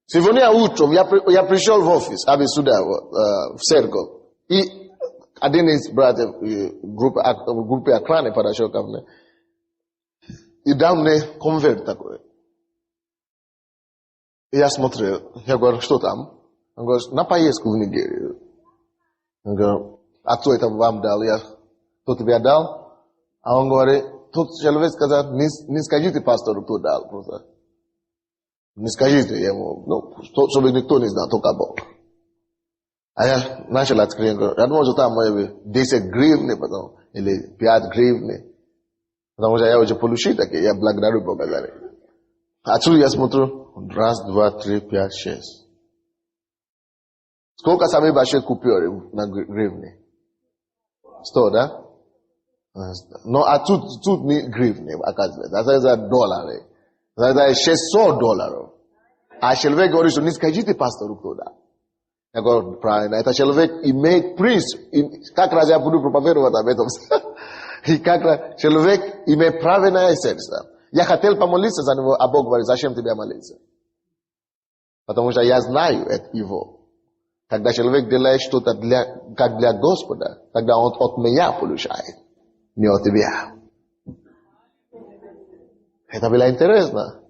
Сегодня утром я пришел в офис, сюда, в церковь, и один из братьев группы охраны подошел ко мне и дал мне конверт такой. И я смотрел, я говорю, что там? Он говорит, на поездку в Нигерию. Я говорю, а кто это вам дал? Кто тебе дал? А он говорит, тот человек сказал, не скажите пастору, кто дал, просто. Не скажите ему, чтобы никто не знал, только Бог. А я начал открыть, я думал, что там 10 гривны потом, или 5 гривны. Потому что я уже получил такие, я благодарю Бога за них. Отсюда я смотрю, 1, 2, 3, 5, 6. Сколько самые большие купюры на гривны? 100, да? Но а тут не гривны, оказывается. Это доллары. Это $600. А человек говорит, что не скажите пастору, кто да. Я говорю, правильно, это человек имеет приз. Как раз я буду проповедовать об этом. И как раз человек имеет правильное сердце. Я хотел помолиться за него, а Бог говорит, зачем тебе молиться? Потому что я знаю его. Когда человек делает что-то как для Господа, тогда он от меня получает, не от тебя. Это было интересно.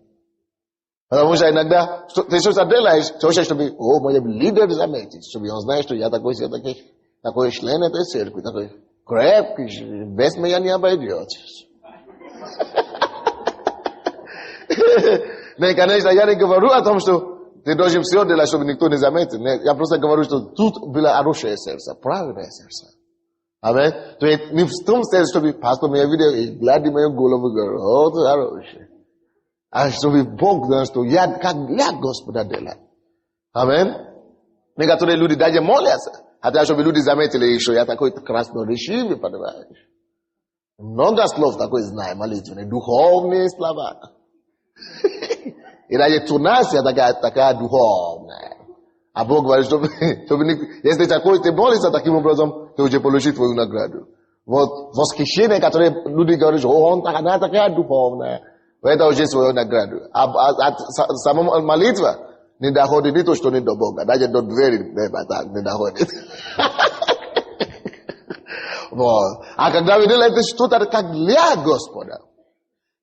Потому что иногда ты что-то делаешь, хочешь, чтобы, мой лидер заметит, чтобы он знает, что я такой член этой церкви, такой крепкий, без меня не обойдется. Не, конечно, я не говорю о том, что ты должен все делать, чтобы никто не заметил. Я просто говорю, что тут было хорошее сердце, правильное сердце. Амин. То есть не в том сердце, чтобы пастор меня видел и гладил мою голову, говорю, ты хороший. А чтобы Бог знал, что я как для Господа делаю. Амин. Некоторые люди даже молятся, хотя чтобы люди заметили, что я такой красноречивый, понимаешь. Много слов такой знаю, молитвенные, духовные слова. И даже тунация такая духовная. А Бог говорит, чтобы если такой ты молишься таким образом, ты уже получишь твою награду. Вот восхищение, которое люди говорят, она такая духовная. Это уже свою награду. А сама молитва не доходит ни то, что не до Бога. Даже до двери не доходит. Вот. А когда вы делаете что-то как для Господа,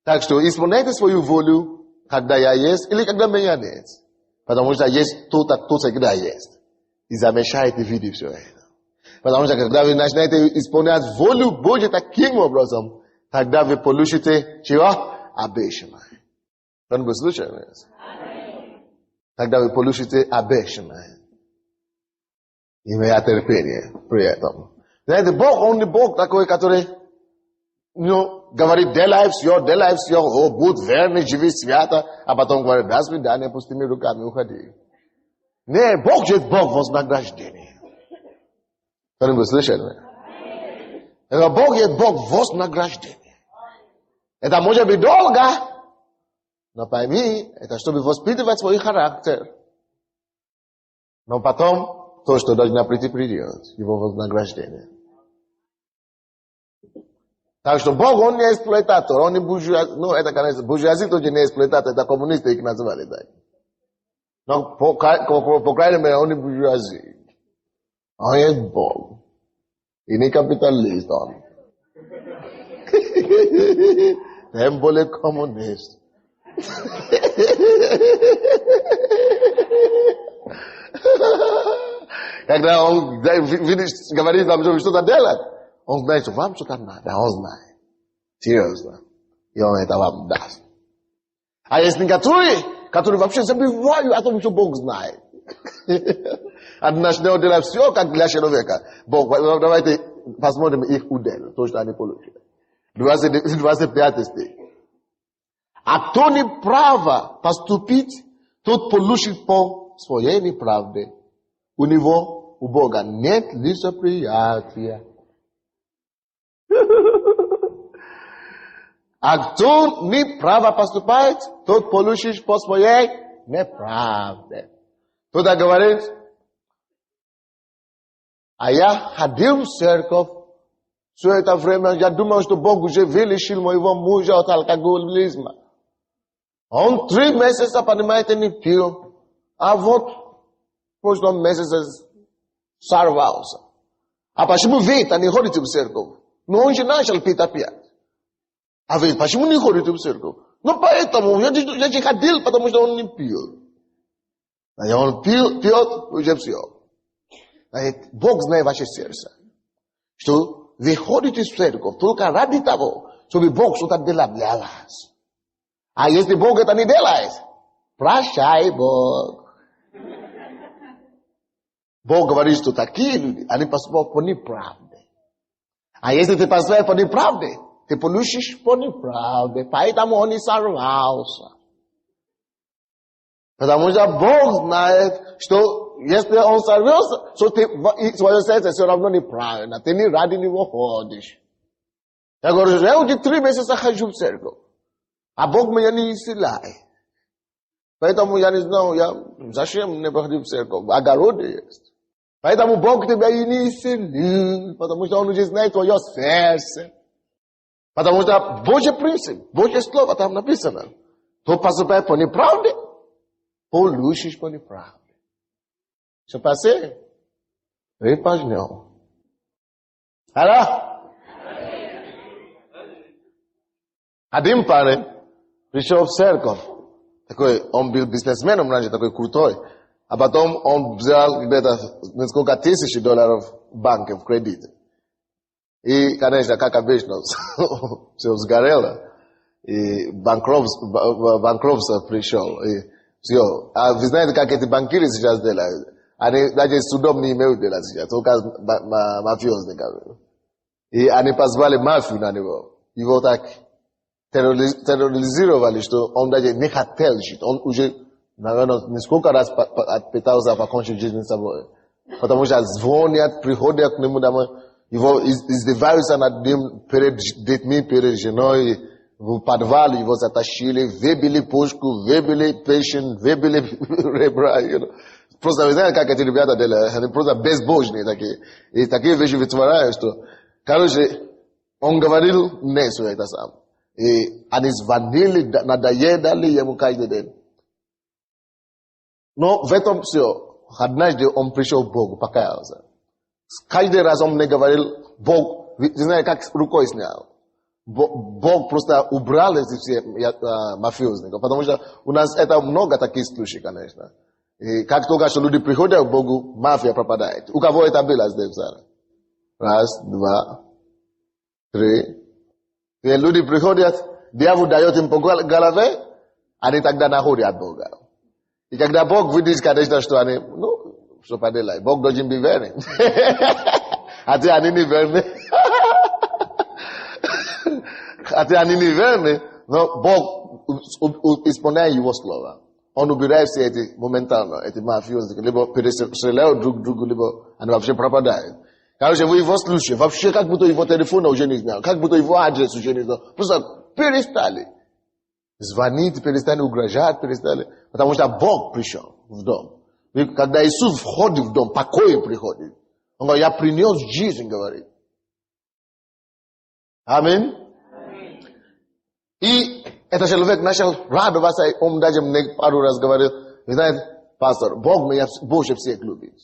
так что исполняйте свою волю, когда я есть или когда меня нет. Потому что есть кто всегда есть. И замешает и видит все это. Потому что когда вы начинаете исполнять волю Божью таким образом, тогда вы получите чего? Обещание. Кто-нибудь слушает меня? Тогда вы получите обещание. Имея терпение при этом. Знаете, Бог, Он не Бог такой, который говорит, делай все, будь верный, живи свято, а потом говорит, до свидания, пустыми руками уходи. Не, Бог есть Бог вознаграждения. Кто-нибудь слышит меня? Это Бог есть Бог вознаграждения. Это может быть долго, но пойми, это чтобы воспитывать свой характер. Но потом, то, что должно прийти, придет. Его вознаграждение. Так что Бог, Он не эксплуататор, Он не буржуазия. Ну, это, конечно, буржуазия тоже не эксплуататор, это коммунисты их называли так. Но, по крайней мере, Он не буржуазия. Он есть Бог. И не капиталист, Он. Тем более коммунист. Когда он видит, говорит вам, что что-то делать, он знает, что вам что-то надо, он знает. Серьезно. И он это вам даст. А есть некоторые, которые вообще забывают о том, что Бог знает. Они начинают делать все, как для человека. Бог, давайте посмотрим их удел, то, что они получили. 25 стих. А кто не право поступить, тот получит по своей неправде. У него, у Бога, нет лицеприятия. А кто не право поступает, тот получит по своей неправде. Кто-то говорит, а я ходил в церковь, все это время я думал, что Бог уже вылечил моего мужа от алкоголизма. Он 3 месяца, понимаете, не пил. А вот в прошлом месяце сорвался. А почему вы-то не ходите в церковь? Но он же начал пить опять. А вы почему не ходите в церковь? Ну поэтому, я же ходил, потому что он не пил. А он пьет, уже все. Бог знает ваше сердце. Что вы ходите в церковь только ради того, чтобы Бог что-то делал для вас. А если Бог это не делает, прощай, Бог. Бог говорит, что такие люди, они поступают по неправде. А если ты поступаешь по неправде, ты получишь по неправде. Поэтому он и сорвался. Потому что Бог знает, что если он сорвется, то ты свое сердце все равно неправильно. Ты не ради него ходишь. Я говорю, я уже 3 месяца хожу в церковь. А Бог меня не исцеляет. Поэтому я не знаю, зачем мне приходить в церковь. Огороды есть. Поэтому Бог тебя и не исцелил. Потому что Он уже знает твое сердце. Потому что Божий принцип, Божье слово там написано. Кто поступает по неправде, получишь по неправде. Что passé? Репажнем. Алло? Один парень пришел в церковь. Такой, он был бизнесменом раньше, такой крутой. А потом он взял где-то несколько $1000 в банке в кредит. И, конечно, как обычно, все сгорело. И банкротство пришел. И все. А вы знаете, как эти банкиры сейчас делают? Они даже судом не имеют дела сейчас, только мафиозниками. И они позвали мафию на него. Его так терроризировали, что он даже не хотел жить. Он уже, наверное, несколько раз пытался покончить жизнь с собой. Потому что звонят, приходят к нему домой, его издеваются над ним перед детьми, перед женой, в подвал его затащили, выбили пушку, выбили печень, выбили ребра. Просто вы знаете, как эти ребята делают, они просто безбожные такие. И такие вещи вытворяют, что, короче, он говорил, не, все это сам. И они звонили, надоедали ему каждый день. Но в этом все. Однажды он пришел к Богу, покаялся. Каждый раз он мне говорил, Бог, вы знаете, как рукой снял. Бог просто убрал эти все мафиозников. Потому что у нас это много таких случаев, конечно. И как только что люди приходят к Богу, мафия пропадает. У кого это было здесь, Сара? Раз, два, три. И люди приходят, дьявол дает им по голове, они тогда находят Бога. И когда Бог видит, конечно, что они, что поделать, Бог должен быть верен. А те они не верны. А те они не верны, но Бог исполняет его слова. Он убирает все эти моментально, эти мафиозы, либо перестреляют друг друга, либо они вообще пропадают. Короче, вы его слушаете, вообще как будто его телефона уже не знал, как будто его адрес уже не знал. Просто перестали. Звонить, перестали угрожать, перестали. Потому что Бог пришел в дом. И когда Иисус входит в дом, покой приходит. Он говорит, я принес жизнь, говорит. Аминь. И этот человек начал радоваться, он даже мне пару раз говорил, вы знаете, пастор, Бог меня больше всех любит.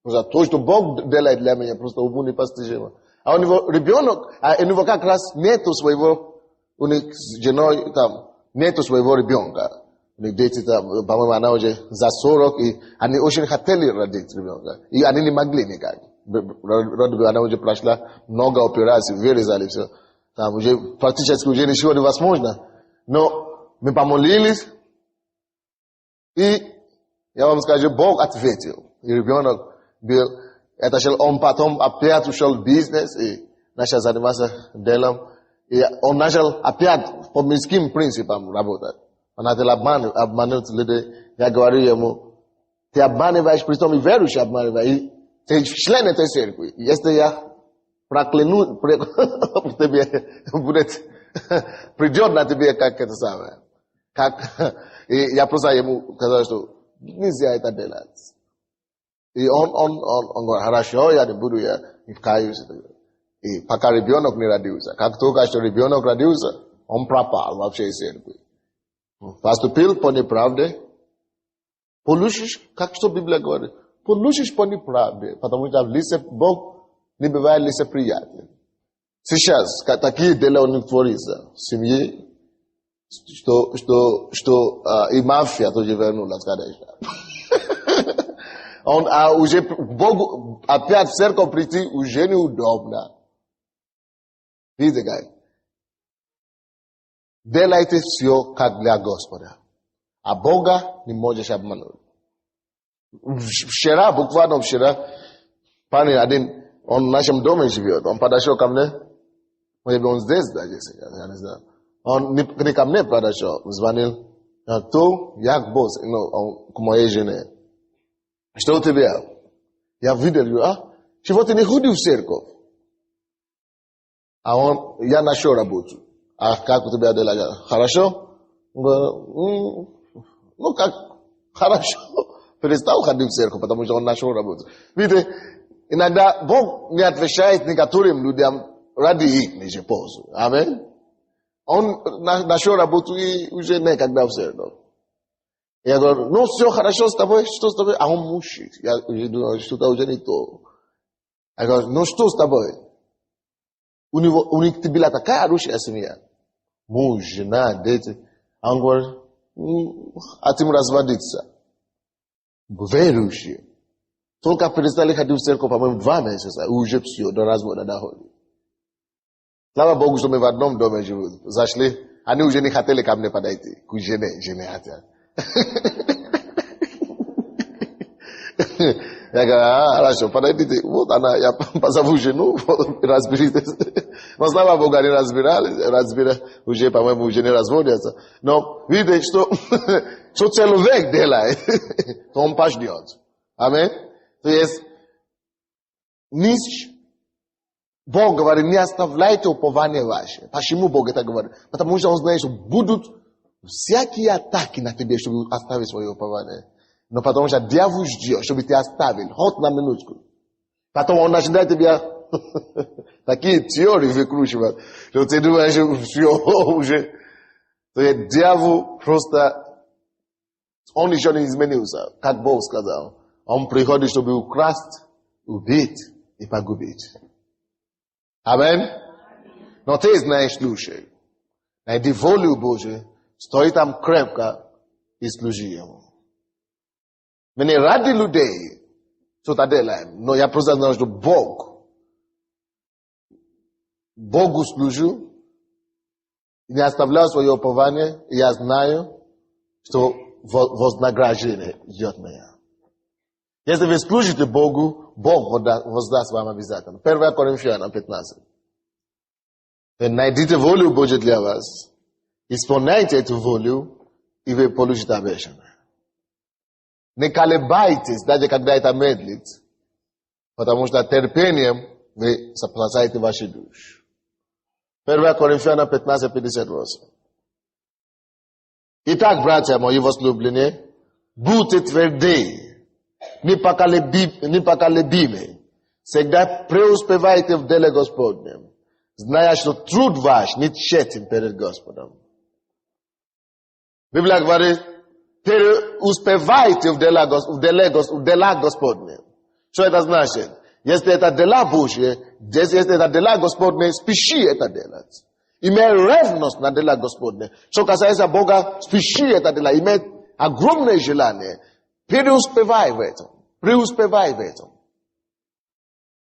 Потому что то, что Бог делает для меня, просто уму непостижимо. А у него ребенок, у него как раз нету своего, у них с женой там, нету своего ребенка. У них дети там, по-моему, она уже за 40, и они очень хотели родить ребенка. И они не могли никак. Она уже прошла много операций, вырезали все. Там уже практически уже ничего невозможно. Но мы помолились, и я вам скажу, Бог ответил. И ребенок был, он потом опять ушел в бизнес и начал заниматься делом. И он начал опять по мирским принципам работать. Он начал обмануть людей. Я говорю ему, ты обманываешь, притом и верующий обманываешь. Ты член этой церкви. Если я прокляну, тебе будет, придет на тебе как это самое. И я просто ему сказал, что нельзя это делать. И он говорит, хорошо, я не буду, я не каюсь. И пока ребенок не родился. Как только что ребенок родился, он пропал вообще из церкви. Поступил по неправде. Получишь, как что Библия говорит, получишь по неправде, потому что в лице Бог не бывает лицеприятен. Сейчас такие дела у них творятся в семье, что и мафия тоже вернулась, конечно. Уже Богу опять в церковь прийти уже неудобно. Видите, как? Делайте все, как для Господа. А Бога не можешь обмануть. Вчера, буквально вчера, парень один, он в нашем доме живет, он подошел ко мне, он здесь даже, я не знаю. Он не ко мне подошел, звонил, кто? Я босс, к моей жене. Что у тебя? Я видел, чего ты не ходил в церковь? А я нашел работу. А как у тебя дела? Хорошо? Как хорошо. Перестал ходить в церковь, потому что он нашел работу. Видите, иногда Бог не отвечает некоторым людям ради их же пользы. Аминь. Он нашел работу и уже некогда в церковь. Я говорю, все хорошо с тобой, что с тобой? А он мучит. Я уже думаю, что-то уже не то. Я говорю, что с тобой? У них была такая хорошая семья. Муж, жена, дети. А он говорит, хотим разводиться. Верующие. Только перестали ходить в церковь, по-моему, 2 месяца. И уже все, до развода доходит. Слава Богу, что мы в одном доме живут. Зашли, они уже не хотели ко мне подойти. К жене хотят. Я говорю, хорошо, подойдите. Вот она, я позову жену, разберитесь. Но слава Богу, они разбирали, уже, по-моему, уже не разводятся. Но видите, что человек делает, то он пождет. Аминь. То есть, Бог говорит, не оставляйте упование ваше. Почему Бог это говорит? Потому что Он знает, что будут всякие атаки на тебе, чтобы оставить свое упование. Но потому что дьявол ждет, чтобы ты оставил, хоть на минутку. Потом он начинает тебя такие теории выкручивать, что ты думаешь, все уже. То есть дьявол просто, он еще не изменился, как Бог сказал. Он приходит, чтобы украсть, убить и погубить. Аминь. Но ты знаешь лучше. Найди волю Божию, стой там крепко и служи Ему. Мне ради людей, что это делаем, но я просто знаю, что Богу служу, не оставляю свое упование, и я знаю, что вознаграждение ждет меня. Если вы служите Богу, Бог воздаст вам обязательно. 1 Коринфянам 15. Найдите волю Божью для вас, исполняйте эту волю, и вы получите обещание. Не колебайтесь, даже когда это медлит, потому что терпением вы спасаете ваши души. 1 Коринфянам 15:58. Итак, братья мои возлюбленные, будьте тверды, непоколебимы, всегда преуспевайте в деле Господнем, зная, что труд ваш не тщетен перед Господом. Библия говорит, преуспевайте в делах Господне. Что это значит? Если это дела Божьи, если это дела Господне, спеши это делать. Имей ревность на дела Господне. Что касается Бога, спеши это делать. Имей огромное желание. Преуспевай в этом. Преуспевай в этом.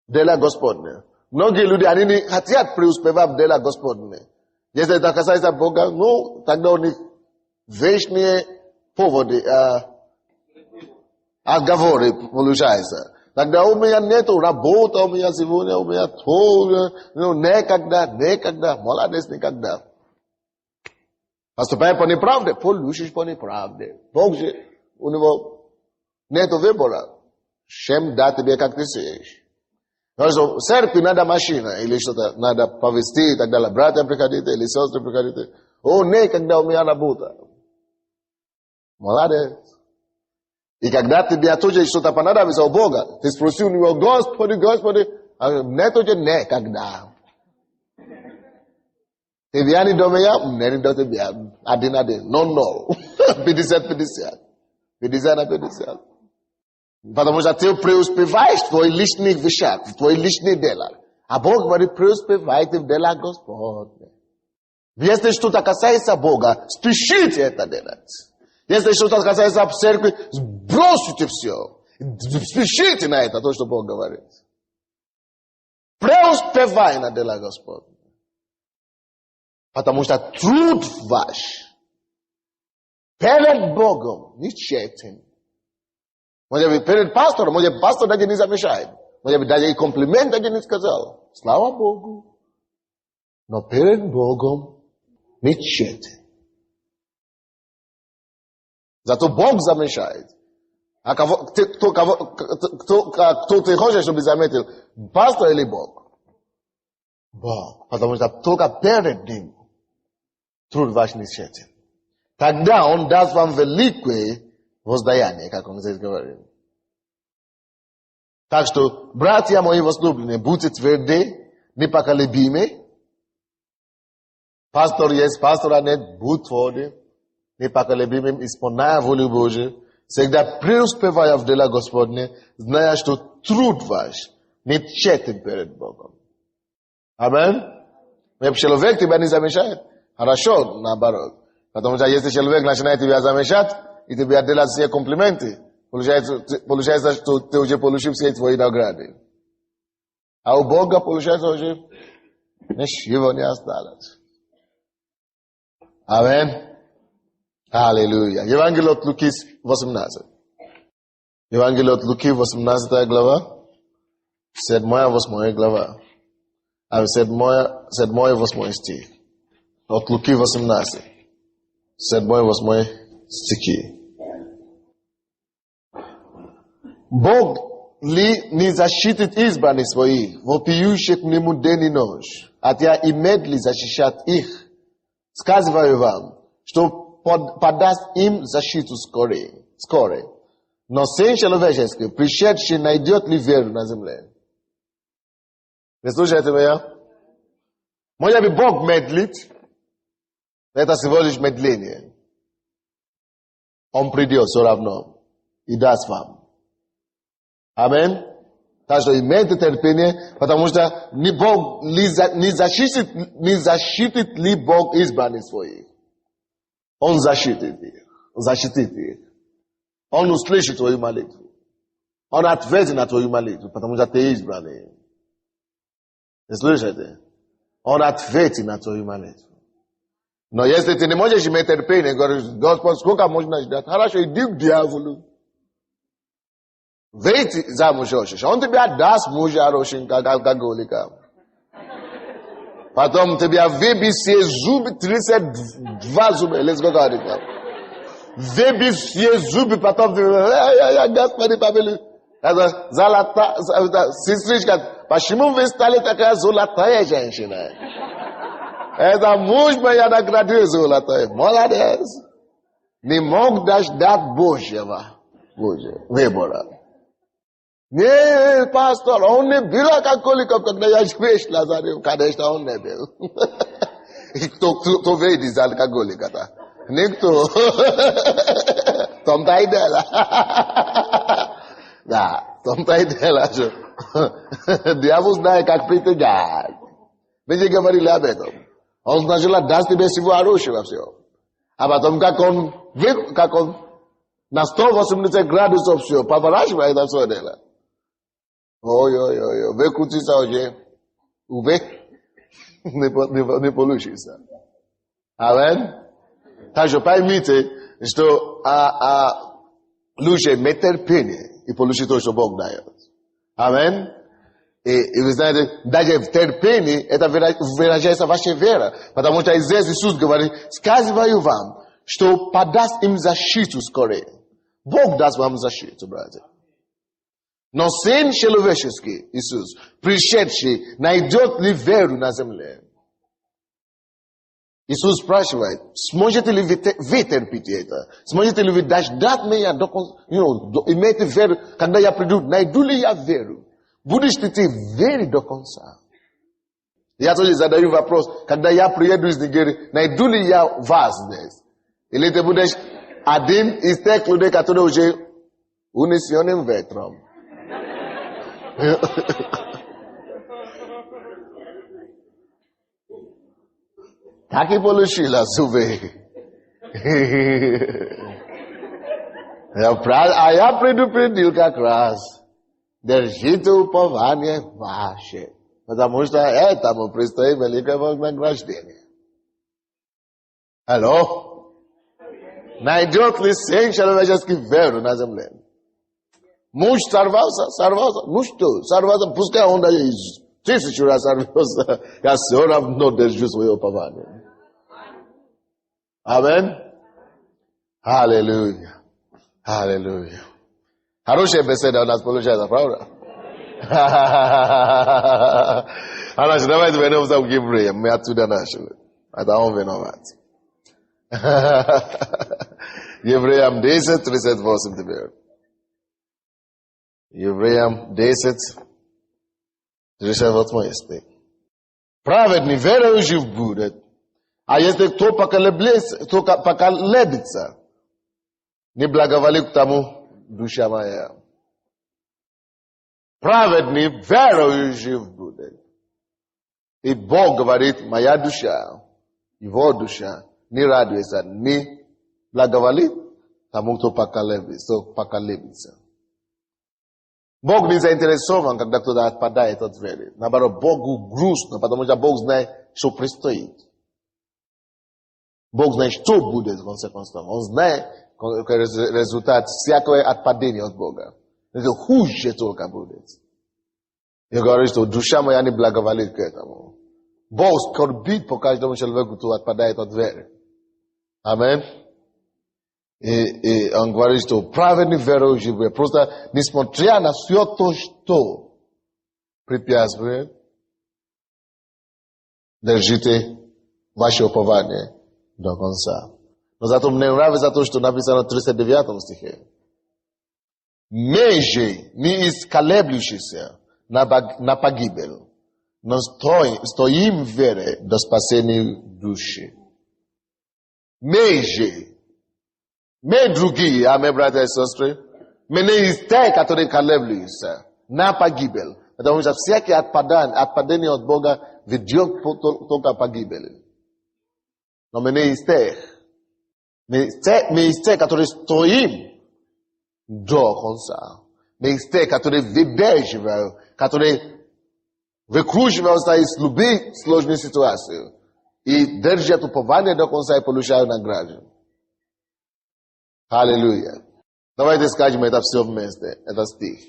Дела Господне. Многие люди, они не хотят преуспевать в дела Господне. Если это касается Бога, ну, тогда у них вечные поводы, отговоры получаются. Тогда у меня нету работы, у меня сегодня, у меня то, никогда, молодец никогда. Поступай по неправде, получишь по неправде. Бог же, у него нету выбора. Чем дать тебе, как ты сеешь. В церкви надо машина, или что-то надо повезти, и так далее. Братья приходите, или сестры приходите. О, никогда у меня работа. Молодец. И когда тебе тоже что-то понадобится у Бога, ты спроси у него, Господи, нету же никогда. Тебе не до меня, не до тебя. Один. No. 50-50. 50-50. Потому что ты преуспеваешь в твоих личных вещах, в твоих личных делах. А Бог говорит, преуспевайте в делах Господне. Если что-то касается Бога, спешите это делать. Если что-то касается церкви, сбросите все. Спешите на это, то, что Бог говорит. Преуспевай на дела Господне. Потому что труд ваш перед Богом не тщетен. Может быть, перед пастором, может быть, пастор даже не замешает. Может быть, даже и комплимент даже не сказал. Слава Богу. Но перед Богом не тщетен. Зато Бог замешает. А кто ты хочешь, чтобы заметил? Пастор или Бог? Бог. Потому что только перед Ним труд ваш не тщетен. Тогда Он даст вам великое воздаяние, как Он здесь говорит. Так что, братья мои возлюбленные, будьте тверды, непоколебимы. Пастор есть, пастора нет, будь тверды, непоколебимым, исполняя волю Божию, всегда преуспевая в дела Господне, зная, что труд ваш не тщетен перед Богом. Амин? Если человек тебя не замечает, хорошо, наоборот. Потому что если человек начинает тебя замечать, и тебе делать все комплименты, получается, что ты уже получил все твои награды. А у Бога, получается, уже ничего не осталось. Амин? Аллилуйя. Евангелие от Луки 18. Евангелие от Луки 18 глава, 7-8 глава, 7-8 стих. От Луки 18. 7-8 стихи. Бог ли не защитит избранных своих, вопиющих к нему день и ночь, хотя имеет ли защищать их? Сказываю вам, что подаст им защиту скорее. Но Сын Человеческий, пришедший, найдет ли веру на земле? Вы слушаете меня? Может быть, Бог медлит. Это всего лишь медление. Он придет все равно и даст вам. Амин. Так что имейте терпение, потому что Бог не защитит ли Бог избранных своих. Он защитит их. On услышит твою молитву. Он ответит на твою молитву, потому что ты избранный. Вы слышите? Он ответит на твою молитву. Но если ты не можешь иметь терпение, говоришь, Господь, сколько можно ждать? Хорошо, иди к дьяволу. Выйти замуж хочешь. Он тебя даст мужа хорошенького, алкоголика. Потом тебя выбьет все зубы, 32 зуба. Let's go, God. Выбьет все зубы, потом ты, Господи, помилуй. Это золотая, сестричка, почему вы стали такая золотая женщина? Это муж моя наградил золотой. Молодец. Не мог ждать Божьего выбора. Не, пастор, он не был алкоголиком, когда я вещь Лазарев. Конечно, он не был. Кто выйдет из алкоголика-то? Никто. Том-то и дело. Да, том-то и дело. Дьявол знает, как притягать. Мы не говорили об этом. Он сначала даст тебе всего хорошего все. А потом, как он на 180 градусов все поворачивает это все дело. Ой-ой-ой, выкрутится уже. Увы, не получится. Амин. Так что поймите, что лучше иметь терпение и получить то, что Бог дает. Амин. И вы знаете, даже в терпении это выражается ваша вера. Потому что здесь Иисус говорит, сказываю вам, что подаст им защиту скорее. Бог даст вам защиту, братья. Но Сын человеческий, Иисус, пришедший, найдет ли веру на земле? Иисус спрашивает, сможете ли вы терпеть это? Сможете ли вы ждать меня, иметь веру, когда я приду? Найду ли я веру? Будешь ли ты верить до конца? Я тоже задаю вопрос, когда я приеду из Нигерии, найду ли я вас здесь? Или ты будешь один из тех людей, которые уже унесенным ветром? Так и получилось, увы. А я предупредил как раз. Держите упование ваше, потому что этому предстоит великое вознаграждение. Алло? Найдет ли сын человеческий веру на земле? Муж сорвался. Ну что, сорвался, пускай он даже 1000 раз сорвется, я все равно держу свое упование. Амин? Аллилуйя. Аллилуйя. Хорошая беседа у нас получается, правда? Хорошо, давайте вернемся к евреям. Мы отсюда начали. Это он виноват. Евреям 10, 38 теперь. Евреям 10, 38 стих. Праведный верою жив будет. А если кто поколеблется, не благоволи к тому, душа моя. Праведный верою жив будет. И Бог говорит, моя душа, его душа, не радуется, не благоволит тому, кто поколеблется. Бог не заинтересован, когда кто-то отпадает от веры. Наоборот, Богу грустно, потому что Бог знает, что предстоит. Бог знает, что будет в конце концов. Он знает результат всякого отпадения от Бога. Это хуже только будет. И говорит, что душа моя не благоволит к этому. Бог скорбит по каждому человеку, кто отпадает от веры. Амин. И он говорит, что праведный верою живет. Просто несмотря на все то, что препятствует, держите ваше упование до конца. Но зато мне нравится то, что написано в 39 стихе. Мы же не исколеблющиеся на погибель, но стоим в вере до спасения души. Мы же, мы другие, аминь, братья и сестры, мы не из тех, которые колеблются на погибель, потому что всякое отпадение от Бога ведет только погибель. Но мы не из тех. Мы из тех, которые стоим do comme ça. Mais c'était quand on est vedege, quand on est wykruć zostaje slubi složnej sytuacji. I drży tu powanie do końca i polušają na gradzie. Halleluja. Давайте скажем это все вместе, это стих.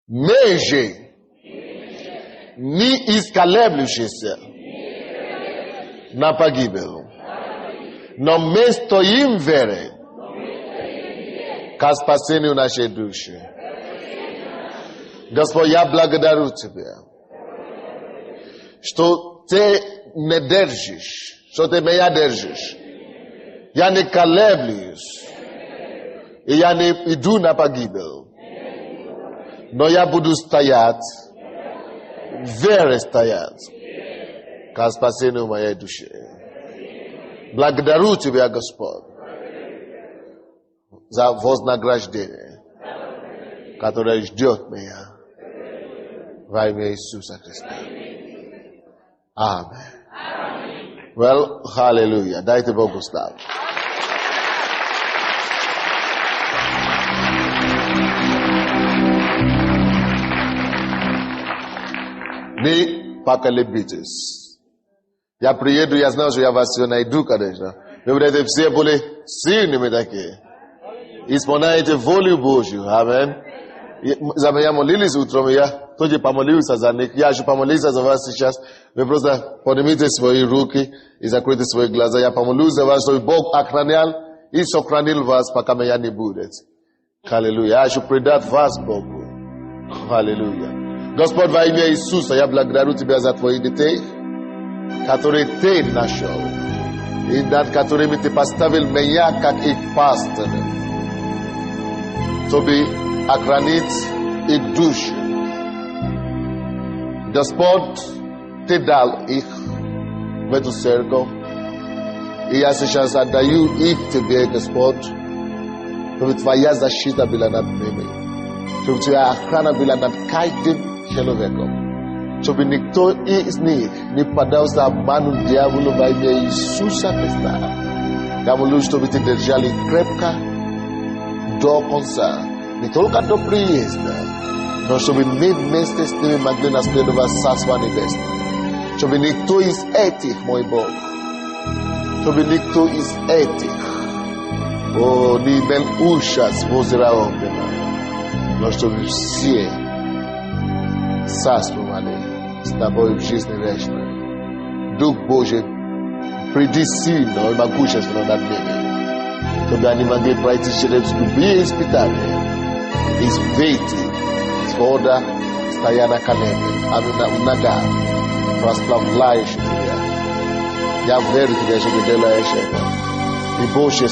Мы же не исколеблющиеся на погибель, но мы стоим в вере к спасению нашей души. Господь, я благодарю Тебя, что Ты не держишь, что Ты меня держишь. Я не колеблюсь, и я не иду на погибель, но я буду стоять, в вере стоять, к спасению моей души. Благодарю Тебя, Господь, за вознаграждение, которое ждет меня. Во имя Иисуса Христа. Amen. Well, hallelujah. Дайте Богу славу. Не поколебитесь. Я приеду, я знаю, что я вас все найду, конечно. Вы будете все были сильными такие. Исполняйте волю Божью. Аминь. За меня молились утром, я тоже помолился за них. Я же помолился за вас сейчас. Вы просто поднимите свои руки и закройте свои глаза. Я помолюсь за вас, чтобы Бог охранял и сохранил вас, пока меня не будет. Аллилуйя. Я хочу предать вас Богу. Аллилуйя. Господь, во имя Иисуса, я благодарю Тебя за Твоих детей, которые Ты нашел, и над которыми Ты поставил меня, как их пастырь, чтобы охранить их душу. Господь, Ты дал их в эту церковь, и я сейчас отдаю их Тебе, Господь, чтобы Твоя защита была над ними, чтобы Твоя охрана была над каждым человеком, чтобы никто из них не поддался обману дьяволу во имя Иисуса Христа. Я молюсь, чтобы Ты держали крепко до конца, не только до приезда, но чтобы мы вместе с ними могли наследовать Царство Небесное. Чтобы никто из этих, мой Бог, чтобы никто из этих, не имел ужас возле огненного, но чтобы все царствовали с Тобой в жизни вечной. Дух Божий, приди сильно и могущественно над ними, чтобы они могли пройти через любые испытания и выйти с вода, стоя на коленях, а в ногах, прославляющий Тебя. Я верю в Тебя, что Ты делаешь это. И больше